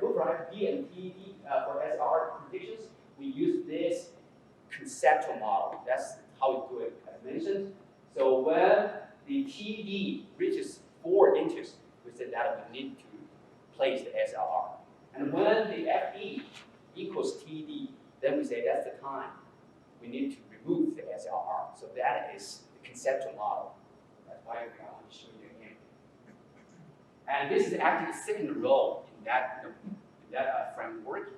[SPEAKER 12] move from FD and TD for SR predictions, we use this conceptual model. That's how we do it, as mentioned. So when the TD reaches 4 inches, we said that we need to place the SLR. And when the FE equals TD, then we say that's the time we need to remove the SLR. So that is the conceptual model. That's why I want to show you again. And this is actually the second row in that, framework.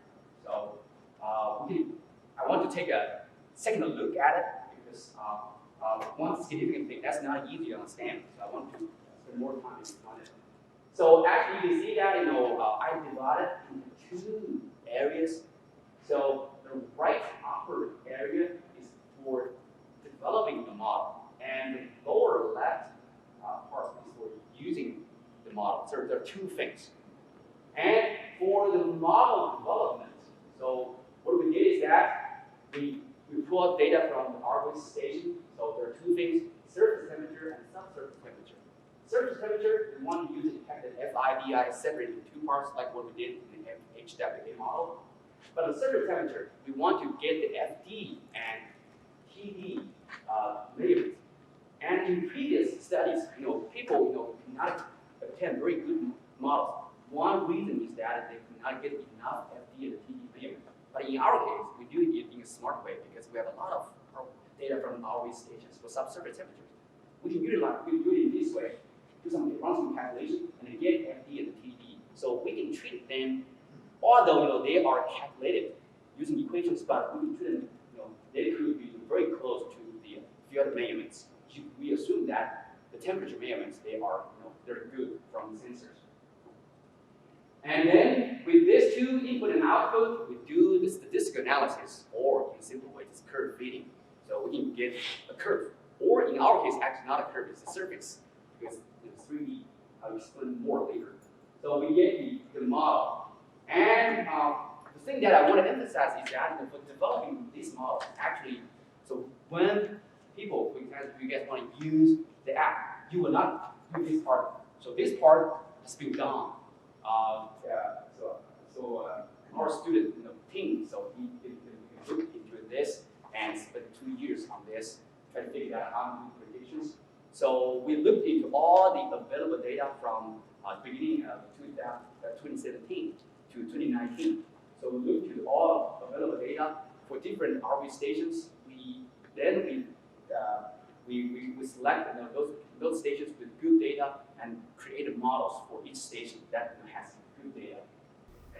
[SPEAKER 12] So I want to take a second look at it because one significant thing that's not easy to understand. So I want to spend more time on it. So actually, you see that I divided into 2 areas. So the right upper area is for developing the model, and the lower left part is for using the model. So there are 2 things. And for the model development, so what we did is that we pull out data from the Argus station. So there are 2 things: surface temperature and subsurface temperature. Surface temperature, we want to use the detected FIDI separate into 2 parts, like what we did in the HWA model. But the surface temperature, we want to get the FD and TD measurements. And in previous studies, people cannot obtain very good models. One reason is that they could not get enough FD and TD measurements. But in our case, we do it in a smart way because we have a lot of data from our stations for subsurface temperatures. We can do it in this way, run some calculation, and then get FD and TD. So we can treat them, although they are calculated using equations, but we can treat them, they could be very close to the field measurements. We assume that the temperature measurements, they're good from the sensors. And then with these 2 input and output, we do the statistical analysis, or in a simple way, it's curve fitting. So we can get a curve, or in our case, actually not a curve, it's a surface, because it's 3D. I'll explain more later. So we get the model. And the thing that I want to emphasize is that for developing this model, actually, so when people, for example, you guys want to use the app, you will not do this part. So this part has been done. Our student team, so he looked into this and spent 2 years on this, trying to figure out how to do predictions. So we looked into all the available data from beginning of 2017 to 2019. So we looked into all available data for different RV stations. We select those stations with good data and created models for each station that has good data.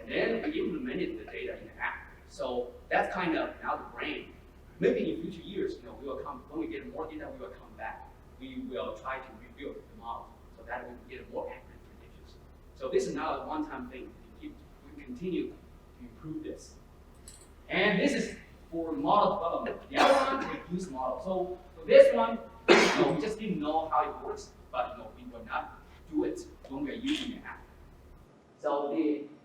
[SPEAKER 12] And then we implemented the data in the app. So that's kind of now the brain. Maybe in future years, we will come, when we get more data, we will come back. We will try to rebuild the model so that we can get more accurate predictions. So this is not a one-time thing. We continue to improve this. And this is for model development. The other one, we use model. So for this one, we just didn't know how it works, but we will not do it when we are using the app. So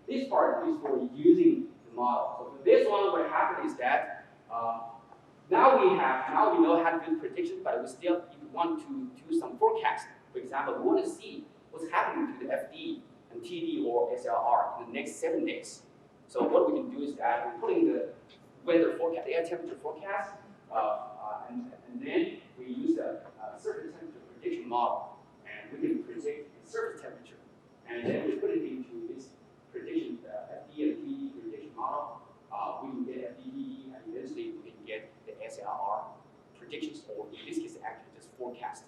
[SPEAKER 12] this part is for using the model. So for this one, what happened is that now we know how to do prediction, but we still want to do some forecast. For example, we want to see what's happening to the FD and TD or SLR in the next 7 days. So what we can do is that we put in the weather forecast, the air temperature forecast, and then we use a surface temperature prediction model, and we can predict the surface temperature, and then we put it into this prediction, FD and TD prediction model. We can get FDD, and eventually we can get the SLR predictions, or in this case, actually just forecast.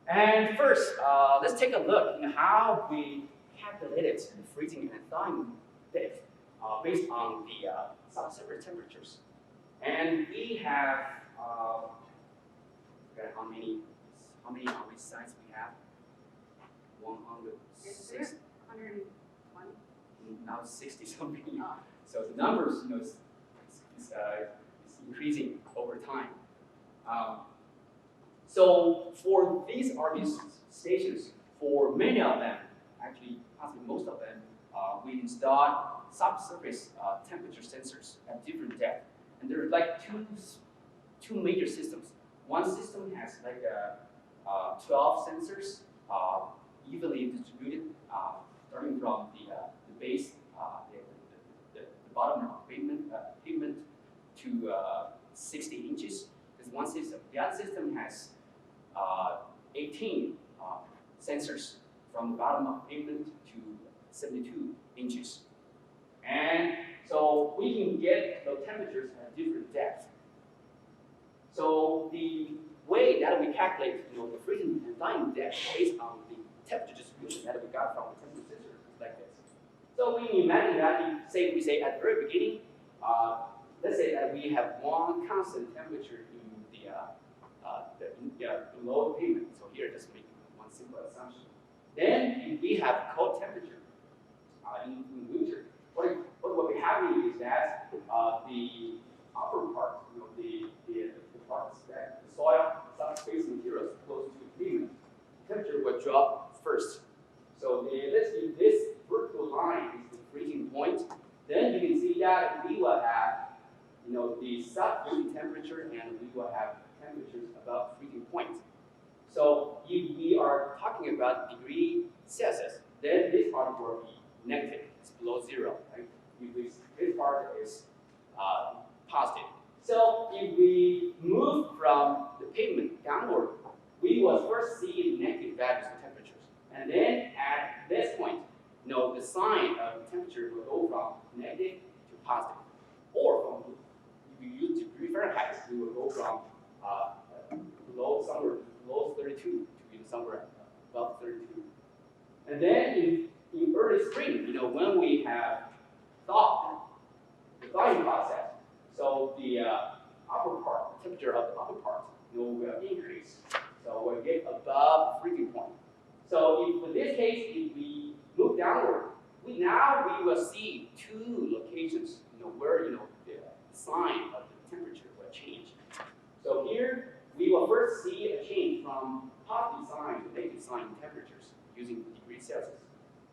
[SPEAKER 12] And first, let's take a look at how we calculated the freezing and thawing depth based on the subsurface temperatures. And we have, how many sites we have? 106.
[SPEAKER 1] 120.
[SPEAKER 12] Now 60 something. So the numbers, is increasing over time. So for these RV stations, for many of them, actually possibly most of them, we installed subsurface temperature sensors at different depth. And there are like two major systems. One system has like 12 sensors evenly distributed, starting from the base, the bottom of pavement to 60 inches. There's one system. The other system has 18 sensors from the bottom of pavement to 72 inches. And so we can get the temperatures at different depths. So the way that we calculate, the freezing and thawing depth based on the temperature distribution that we got from the temperature sensor is like this. So we can imagine that we say at the very beginning, let's say that we have one constant temperature in below the pavement. So here, just make one simple assumption. Then if we have cold temperature in winter, what will be happening is that the upper part, the parts that the soil, subsurface materials close to the pavement, temperature will drop first. So let's use this vertical line is the freezing point. Then you can see that we will have, the sub-freezing temperature, and we will have temperatures above freezing point. So if we are talking about degree Celsius, then this part will be negative. It's below zero, right? If this part is positive. So if we move from the pavement downward, we will first see negative values of temperatures. And then at this point, the sign of temperature will go from negative to positive. Or from, if you use degree Fahrenheit, we will go from below 32 to somewhere above 32. And then in early spring, when we have the thawing process, so the upper part, the temperature of the upper part, will increase. So we'll get above freezing point. So in this case, if we move downward, we will see two locations, where the sign of the temperature will change. So here we will first see a change from positive sign to negative sign in temperatures using degrees Celsius,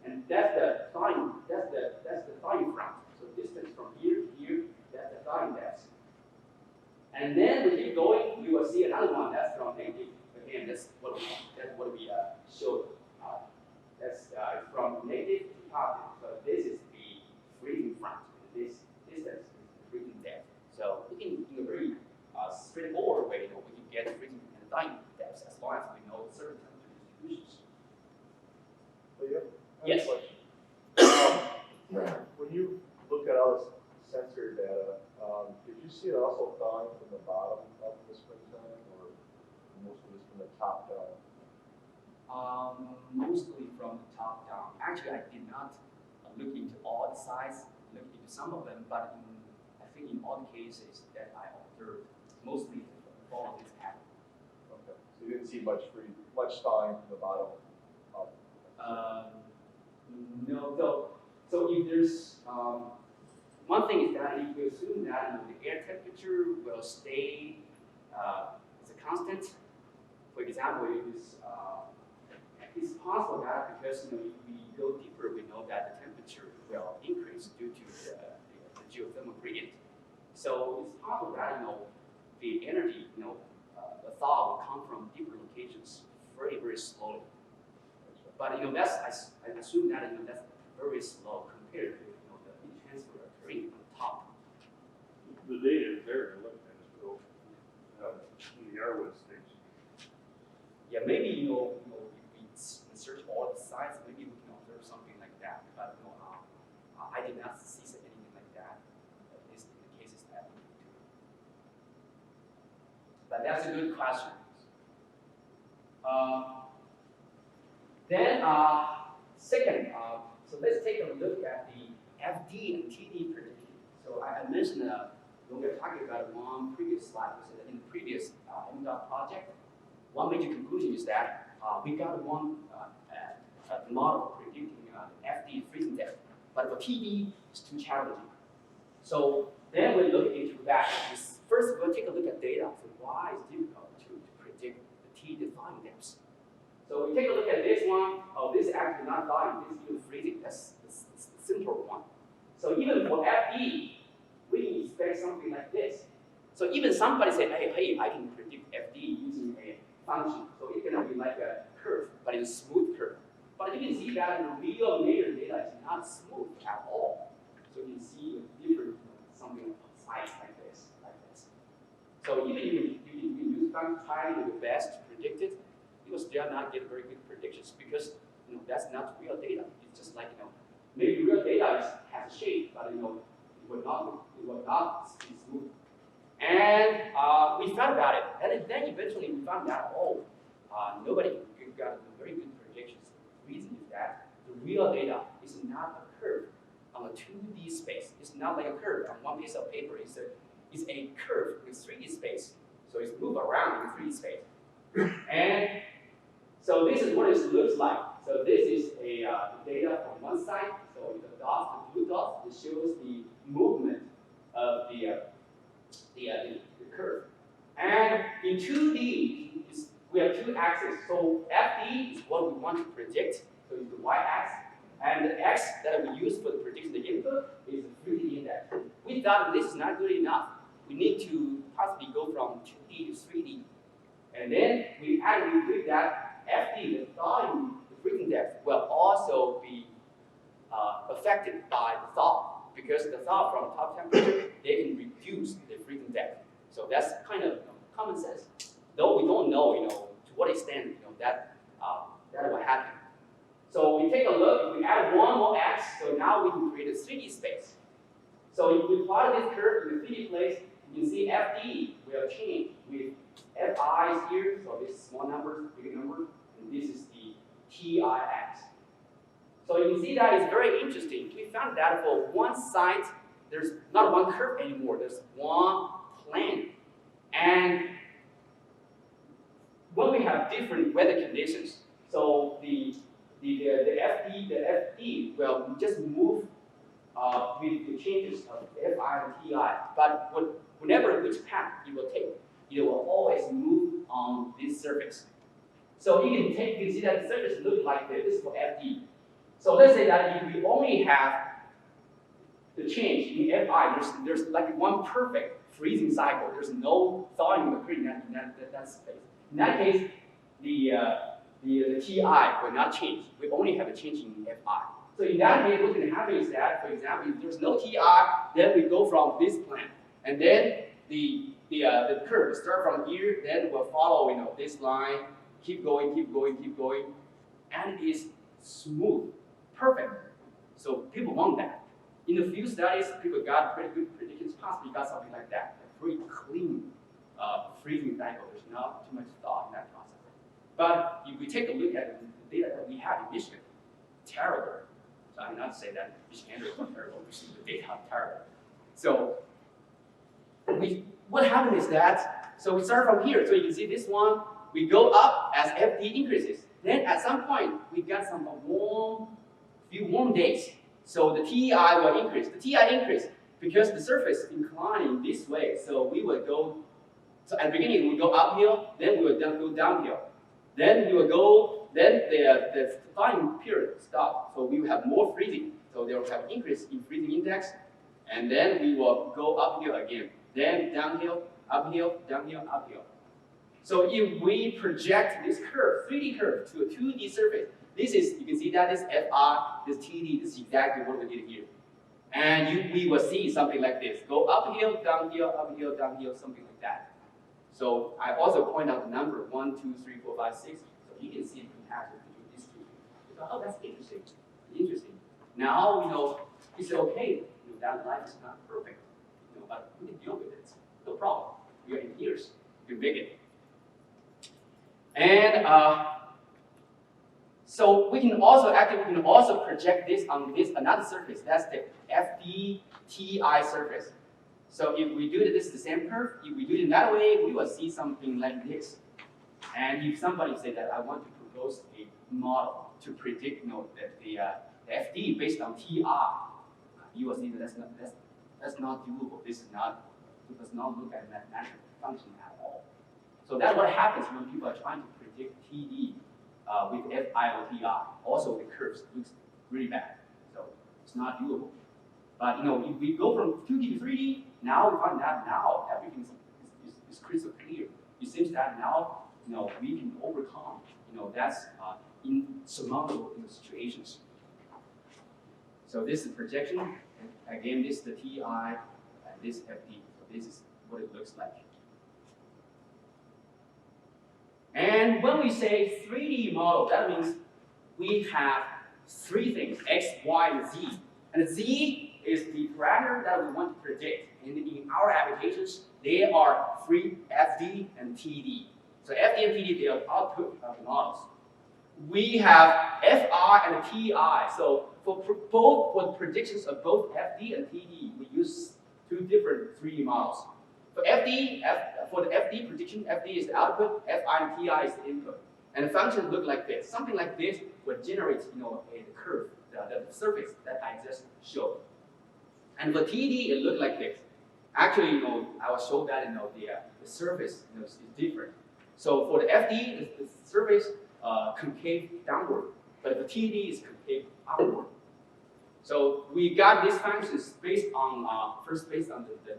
[SPEAKER 12] and that's the thawing. That's the thawing front. So distance from here to here, that's the thawing depth. And then we keep going, you will see another one that's from negative. Again, that's what we showed. That's from negative to positive. So this is the freezing front. This distance is the freezing depth. So we can, in a very straightforward way, we can get freezing and thawing depths as long as we know certain temperature distributions. Yes.
[SPEAKER 6] When you look at all this sensor data, did you see it also thawing from the bottom up in the springtime, or most of this from the top down?
[SPEAKER 12] Mostly from the top down. Actually, I did not look into all the sites, look into some of them, but I think in all the cases that I observed, mostly all of this happened.
[SPEAKER 6] Okay, so you didn't see much thawing from the bottom up?
[SPEAKER 12] No. So if there's one thing is that if you assume that the air temperature will stay as a constant, for example, it's possible that because if we go deeper, we know that the temperature will increase due to the geothermal gradient. So it's possible that the energy, the thaw will come from deeper locations very, very slowly. But that's I assume that that's very slow compared to the heat transfer occurring on top.
[SPEAKER 9] The data is there, look at it, so, in the Arwood station.
[SPEAKER 12] Yeah, maybe if we search all the sites, maybe we can observe something like that. But I did not see anything like that. At least in the cases that we do. But that's a good question. Then second, so let's take a look at the FD and TD prediction. So I mentioned when we were talking about one previous slide, we said that in the previous MDOT project, one major conclusion is that we got one model predicting FD freezing depth, but for TD, it's too challenging. So then we look into that. First, we'll take a look at data. So why is it difficult to predict the the thawing depths. So we take a look at this one. Oh, this is actually not thawing, this is even freezing. That's the simpler one. So even for FD, we can expect something like this. So even somebody say, hey, I can predict FD using a function. So it's gonna be like a curve, but it's a smooth curve. But you can see that in the real layer data is not smooth at all. So you can see a different something size like this. So even you can use function trying your best to predict it, you will still not get very good predictions because that's not real data. It's just like maybe real data has a shape, but it will not be smooth. And we thought about it, and then eventually we found out, nobody got very good predictions. The reason is that the real data is not a curve on a 2D space. It's not like a curve on one piece of paper. It's a curve in 3D space. So it's moved around in 3D space. And so this is what it looks like. So this is the data from one side. So the dots, the blue dots, it shows the movement of the curve. And in 2D, we have two axes. So FD is what we want to predict. So it's the y-axis. And the x that we use for the prediction of the input is the 3D index. We thought this is not good enough. We need to possibly go from 2D to 3D. And then we agreed that FD, the thawing, the freezing depth, will also be affected by the thaw. Because the thaw from top temperature, they can reduce the freezing depth. So that's kind of common sense. Though we don't know, to what extent, that will happen. So we take a look, we add one more x, so now we can create a 3D space. So if we plot this curve in the 3D place, you can see FD will change with FI is here, so this is small number, big number, and this is the TIX. So you can see that is very interesting. We found that for one side, there's not one curve anymore, there's one plane. And when we have different weather conditions, so the FD will just move with the changes of FI and TI. But whenever which path it will take, it will always move on this surface. So you can see that the surface looks like this. This is for FD. So let's say that if we only have the change in FI, there's like one perfect freezing cycle. There's no thawing occurring in that space. In that case, the TI will not change. We only have a change in FI. So in that case, what's going to happen is that, for example, if there's no TI, then we go from this plane, and then the curve start from here, then will follow this line, keep going, and it is smooth, perfect. So people want that. In a few studies, people got pretty good predictions, possibly got something like that, a very clean freezing cycle. There's not too much thought in that process. But if we take a look at the data that we have in Michigan, terrible. So I'm not saying that Michigan is not terrible, the data are terrible. So what happened is that, so we start from here. So you can see this one, we go up as FD increases. Then at some point, we got some few warm days. So the TI will increase. The TI increase because the surface inclining this way. So we will go, so at the beginning we go uphill, then we will go downhill. Then we will go, then the thawing period stops. So we will have more freezing. So they will have increase in freezing index. And then we will go uphill again. Then downhill, uphill, downhill, uphill. So if we project this curve, 3D curve, to a 2D surface, this is, you can see that this FR, this TD, this is exactly what we did here. And we will see something like this. Go uphill, downhill, something like that. So I also point out the number 1, 2, 3, 4, 5, 6. So you can see the comparison between these two. So, oh, that's interesting. Interesting. Now, it's okay. That life is not perfect. But we can deal with it. No problem. We are engineers. We can make it. And so we can also project this on another surface. That's the FDTI surface. So if we do this the same curve, if we do it that way, we will see something like this. And if somebody say that I want to propose a model to predict the FD based on TR, you will see that that's not doable. This does not look at mathematical function at all. So that's what happens when people are trying to predict predict TD with FI or TI. Also, the curves looks really bad, so it's not doable. But if we go from 2D to 3D, now we find that now everything is crystal clear. It seems that now we can overcome that's insurmountable situations. So this is projection. And again, this is the TI and this FD. So this is what it looks like. And when we say 3D model, that means we have three things: X, Y, and Z. And Z is the parameter that we want to predict. And in our applications, they are three: FD and TD. So FD and TD, they are output of the models. We have FR and TI. So for the predictions of both FD and TD, we use two different 3D models. For for the FD prediction, FD is the output, FI and TI is the input. And the function look like this. Something like this would generate a curve, the surface that I just showed. And for TD, it looked like this. Actually, I will show that the surface is different. So for the FD, the surface concave downward, but the TD is concave upward. So we got these functions based on first based on the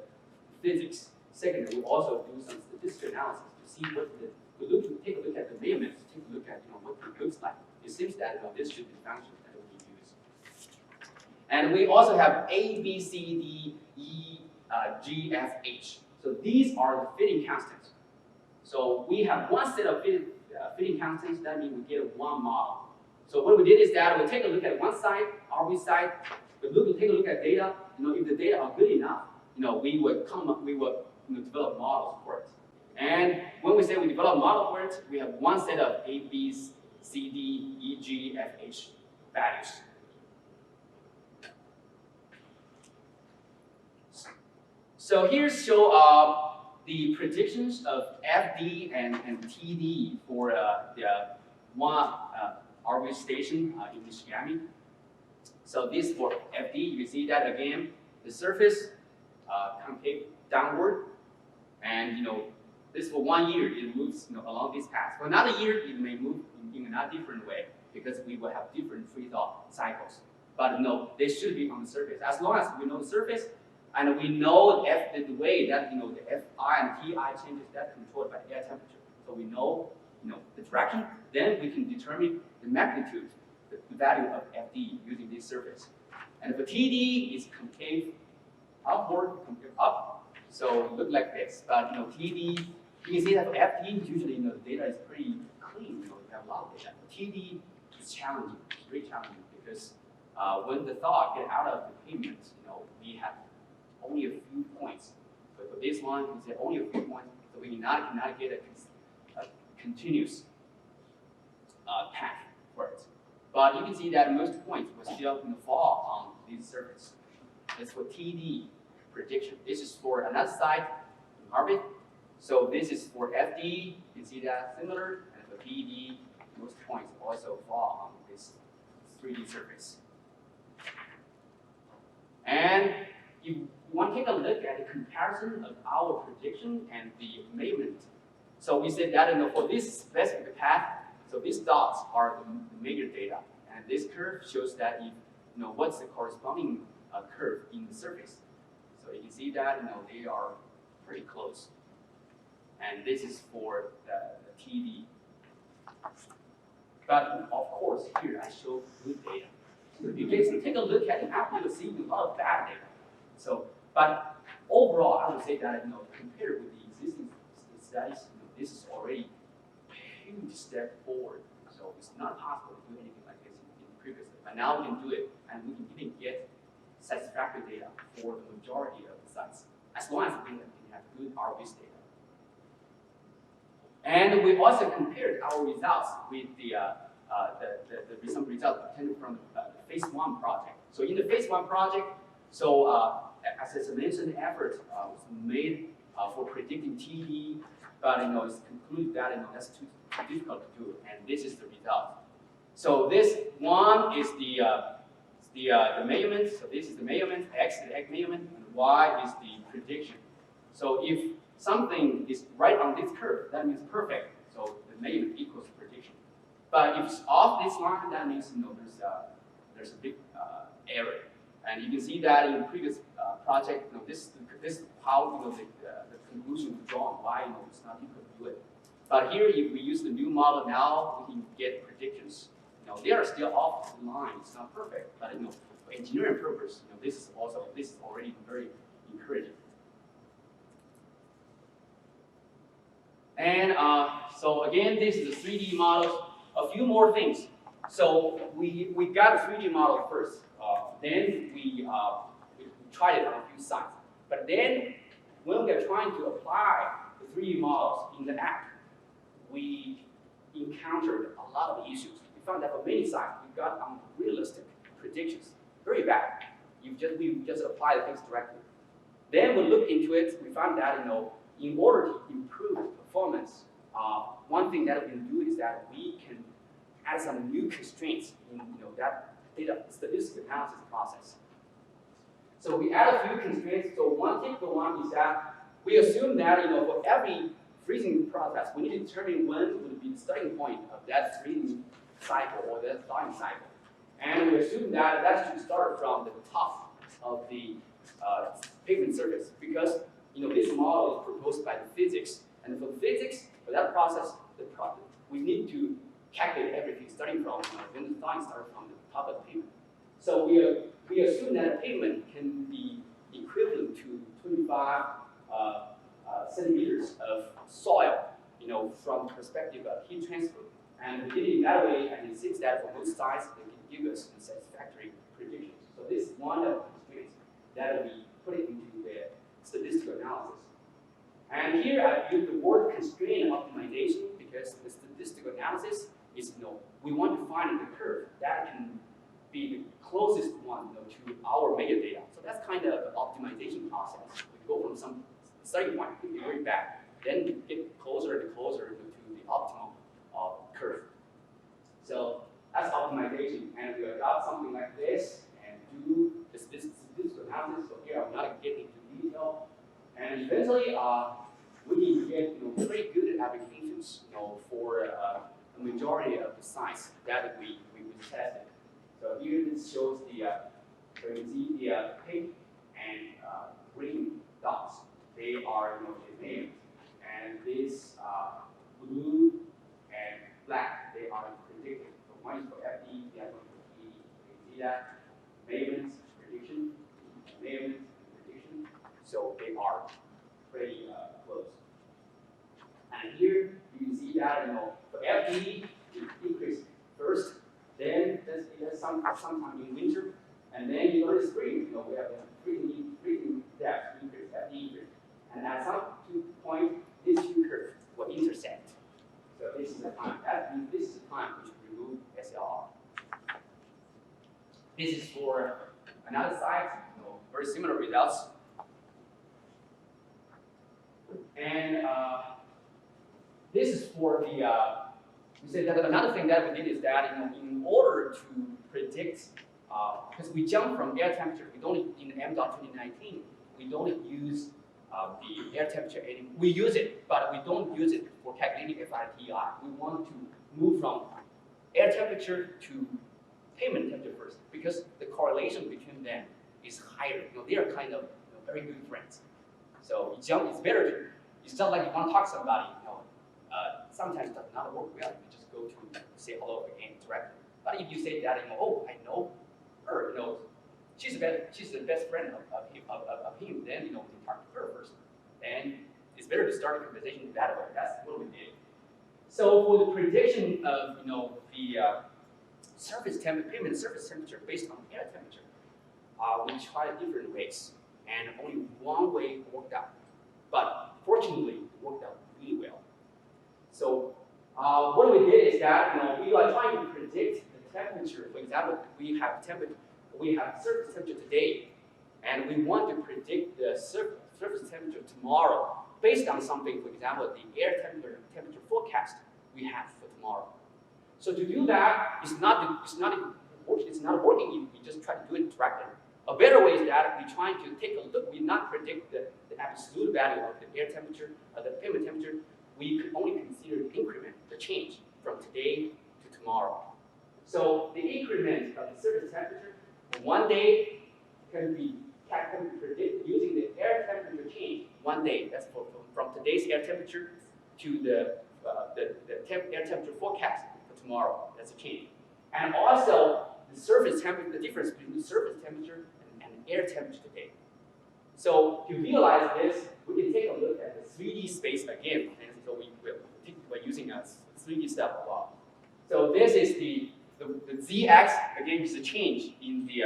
[SPEAKER 12] physics. Second, we also do some statistical analysis to see what take a look at the measurements, take a look at what it looks like. It seems that this should be the function that we use. And we also have A, B, C, D, E, G, F, H. So these are the fitting constants. So we have one set of fitting constants. That means we get one model. So what we did is that we take a look at one side, RV side. We take a look at data. If the data are good enough, we would develop models for it. And when we say we develop a model for it, we have one set of A, B, C, D, E, G, F, H values. So here show the predictions of FD and TD for the one RV station in Michigan. So this for FD, you can see that again, the surface concave downward, and this for 1 year it moves along this path. For another year it may move in another different way because we will have different freeze-thaw cycles. But they should be on the surface. As long as we know the surface and we know the way that the FI and TI changes, that's controlled by the air temperature. So we know the direction, then we can determine the magnitude, the value of FD using this surface. And for TD is concave upward, concave up. So it look like this. But TD, you can see that for FD usually the data is pretty clean. You have a lot of data. For TD is challenging. It's very challenging because when the thaw get out of the pavement, we have only a few points. But for this one, we say only a few points, so we cannot get a continuous path for it. But you can see that most points will still fall on this surface. That's for TD prediction. This is for another side in Harvard. So this is for FD. You can see that similar. And for TD, most points also fall on this 3D surface. And if you want to take a look at the comparison of our prediction and the measurement. So we said that for this specific path, so these dots are the major data, and this curve shows that what's the corresponding curve in the surface. So you can see that they are pretty close, and this is for the TD. But of course, here I show good data. So if you can take a look at the map, you'll see a lot of bad data. So, but overall, I would say that compared with the existing studies, this is already a huge step forward. So it's not possible to do anything like this in previously. But now we can do it, and we can even get satisfactory data for the majority of the sites, as long as we can have good RVS data. And we also compared our results with some results obtained from the phase 1 project. So in the phase 1 project, as I mentioned, the effort was made for predicting TD, but it's concluded that that's too difficult to do, and this is the result. So this one is the measurement. So this is the measurement, X is the X measurement, and Y is the prediction. So if something is right on this curve, that means perfect. So the measurement equals prediction. But if it's off this line, that means there's a big error. And you can see that in the previous project, this is how the conclusion was drawn, why it's not equal to do it. But here, if we use the new model now, we can get predictions. They are still off the line. It's not perfect, but for engineering purpose, this is already very encouraging. And so again, this is the 3D model. A few more things. So we got a 3D model first. Then we tried it on a few sites. But then when we are trying to apply the 3D models in the app, we encountered a lot of issues. We found that for many sites, we got unrealistic predictions. Very bad. We just apply the things directly. Then we looked into it. We found that in order to improve performance, one thing that we can do is that we can add some new constraints in that data statistical analysis process. So we add a few constraints. So one typical one is that we assume that for every freezing process, we need to determine when would be the starting point of that freezing cycle or that thawing cycle. And we assume that should start from the top of the pavement surface, because this model is proposed by the physics, and for physics, for that process, we need to calculate everything starting from when the thawing starts from the top of the pavement. So we assume that a pavement can be equivalent to 25 centimeters of soil, from the perspective of heat transfer. And we did it in that way, and it seems that for both sides, they can give us satisfactory predictions. So this is one of the constraints that we put into the statistical analysis. And here I use the word constraint optimization because the statistical analysis is, we want to find the curve that can be the closest one to our metadata. So that's kind of the optimization process. We go from some starting point, it could be very bad, then get closer and closer to the optimal curve. So that's optimization, and we adopt something like this and do the statistical analysis. So here I'm not getting into detail, and eventually we can get pretty good applications for the majority of the sites that we tested. So here this shows the so you can see the pink and green dots. They are the names, and this blue and black, they are predicted. So one is for FD, the other one for PD. You can see that measurements, prediction, measurements, prediction. So they are pretty close. And here you can see that for FD, it increases first, then it has sometime in winter, and then you go to spring. We have the freezing depth increase, FD increase. And at some point, these two curves will intersect. So this is the time. That means this is the time which we remove SLR. This is for another site, very similar results. And this is for the, we said that another thing that we did is that in order to predict, because we jump from air temperature, we don't, in MDOT 2019, we don't use the air temperature anymore. We use it, but we don't use it for calculating FITI. We want to move from air temperature to pavement temperature first, because the correlation between them is higher. They are kind of very good friends. So you jump, it's better to, it's just like you want to talk to somebody, sometimes it does not work well. You just go to say hello again directly. But if you say that, oh, I know her, she's the best friend of him, then we can talk to her first. And it's better to start a conversation that way. That's what we did. So for the prediction of the surface temperature, pavement surface temperature based on air temperature, we tried different ways, and only one way worked out. But fortunately, it worked out really well. So what we did is that we are trying to predict the temperature. For example, we have surface temperature today, and we want to predict the surface temperature tomorrow based on something. For example, the air temperature forecast we have for tomorrow. So to do that, it's not working if we just try to do it directly. A better way is that we're trying to take a look. We not predict the absolute value of the air temperature, the pavement temperature. We could only consider the increment, the change from today to tomorrow. So the increment of the surface temperature for one day can be predicted using the air temperature change one day. That's from today's air temperature to the air temperature forecast for tomorrow. That's a change. And also the surface temperature, the difference between the surface temperature and air temperature today. So to visualize this, we can take a look at the 3D space again. And so we're using a 3D stuff a lot. So this is the ZX, again, is the change in the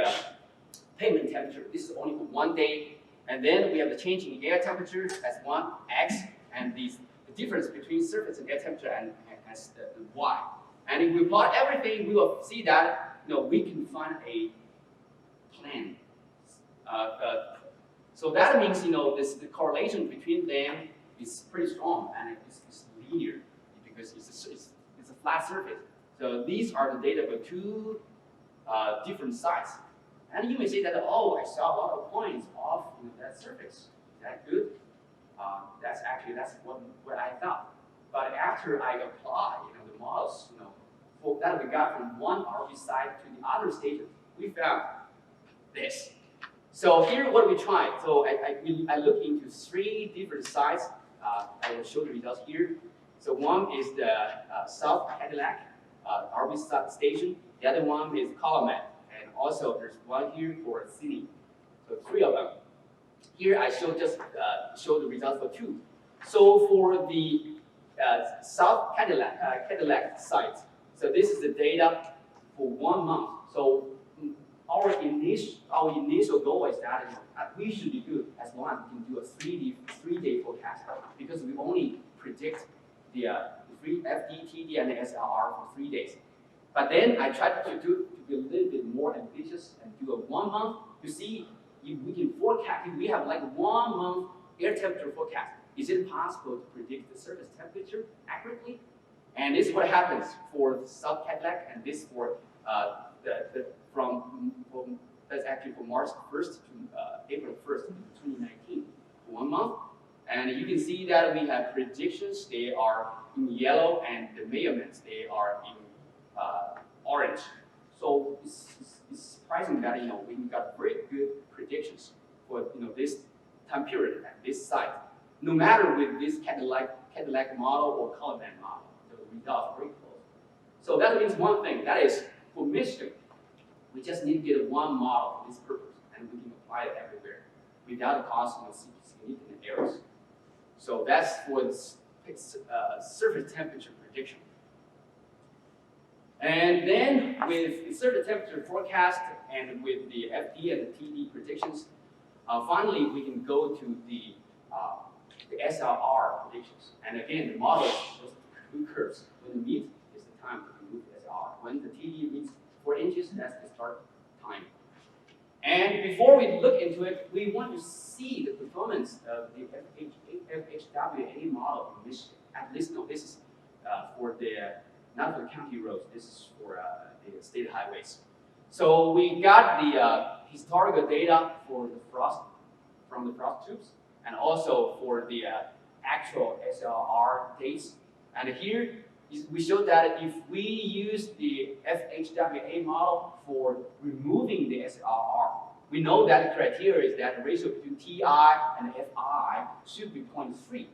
[SPEAKER 12] pavement temperature. This is only for one day. And then we have the change in air temperature as 1x, and the difference between surface and air temperature and as the y. And if we plot everything, we will see that we can find a plan. So that means the correlation between them is pretty strong, and it's linear because it's a flat surface. So these are the data for two different sites. And you may say that, oh, I saw a lot of points off that surface. Is that good? That's what I thought. But after I apply the models that we got from one RV site to the other station, we found this. So here, what we tried. So I looked into 3 different sites. I will show the results here. So one is the South Cadillac RV station. The other one is Calumet. And also there's one here for Sydney. So 3 of them. Here I show the results for 2. So for the South Cadillac site, so this is the data for 1 month. So our initial goal is that we should be good as long as we can do a 3-day forecast, because we only predict the free FD, TD, and the SLR for 3 days. But then I tried to be a little bit more ambitious and do a 1 month to see if we can forecast. If we have like 1 month air temperature forecast, is it possible to predict the surface temperature accurately? And this is what happens for South Cadillac, and this for that's actually from March 1st to April 1st, 2019, 1 month. And you can see that we have predictions. They are in yellow, and the measurements, they are in orange. So it's surprising that we got very good predictions for this time period at this site. No matter with this Cadillac model or Calumet model, the results are very close. So that means one thing. That is, for Michigan, we just need to get 1 model for this purpose, and we can apply it everywhere without causing significant errors. So that's for the surface temperature prediction. And then with the surface temperature forecast and with the FD and the TD predictions, finally we can go to the SLR predictions. And again, the model shows 2 curves. When the meet is the time to move the SLR. When the TD meets 4 inches, that's the start time. And before we look into it, we want to see the performance of the FHWA model in Michigan. At least, this is for not for the county roads, this is for the state highways. So we got the historical data for the frost, from the frost tubes, and also for the actual SLR dates. And here, we showed that if we use the FHWA model for removing the SLR, we know that the criteria is that the ratio between TI and FI should be 0.3.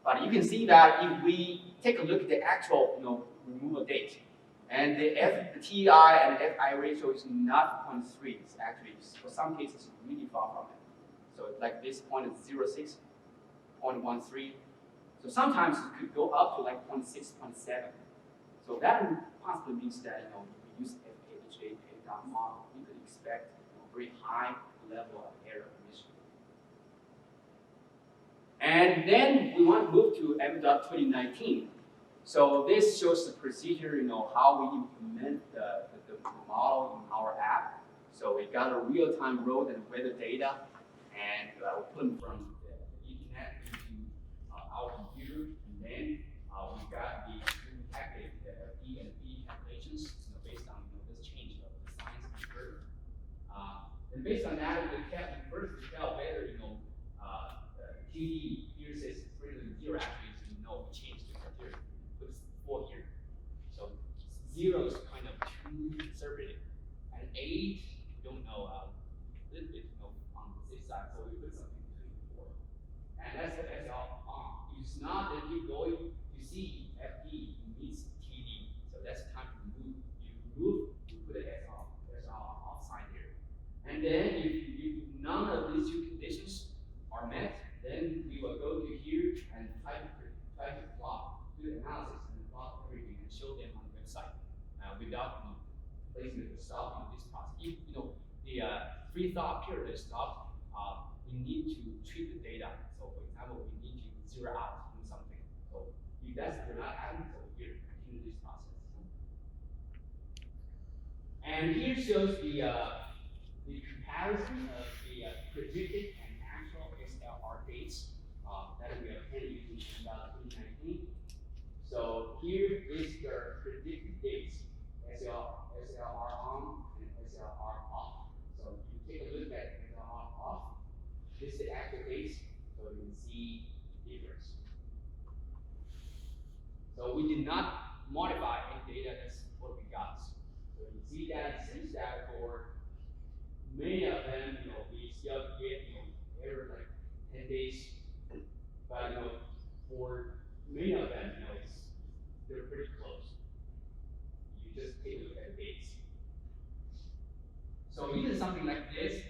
[SPEAKER 12] But you can see that if we take a look at the actual removal date, and the TI and FI ratio is not 0.3. It's actually, for some cases, really far from it. So like this point is 0.6, 0.13. So sometimes it could go up to like 0.6, 0.7. So that possibly means that if we use FHWA model, we could expect a very high level of error emission. And then we want to move to MDOT 2019. So this shows the procedure, how we implement the model in our app. So we got a real-time road and weather data, and we put them from the internet into our computer, and then we got the calculate the FD and P calculations based on this change of the science and curve. And based on that, we can first tell whether TD here says greater than 0 actually, we change the criteria. Put 4 here. the free-thought period stopped, we need to treat the data. So for example, we need to zero out in something. So if that's not happening, so we continue this process. And here shows the comparison of the predicted and actual SLR dates that we obtained using 2019. So here is the predicted dates, SLR on and SLR off. So you take a look at SLR off, this is the actual dates, so you can see difference. So we did not modify any data, that's what we got. So you see that it seems that for many of them, we still get, error like 10 days, but for many of them, they're pretty close. You just take a look at the dates. So even something like this,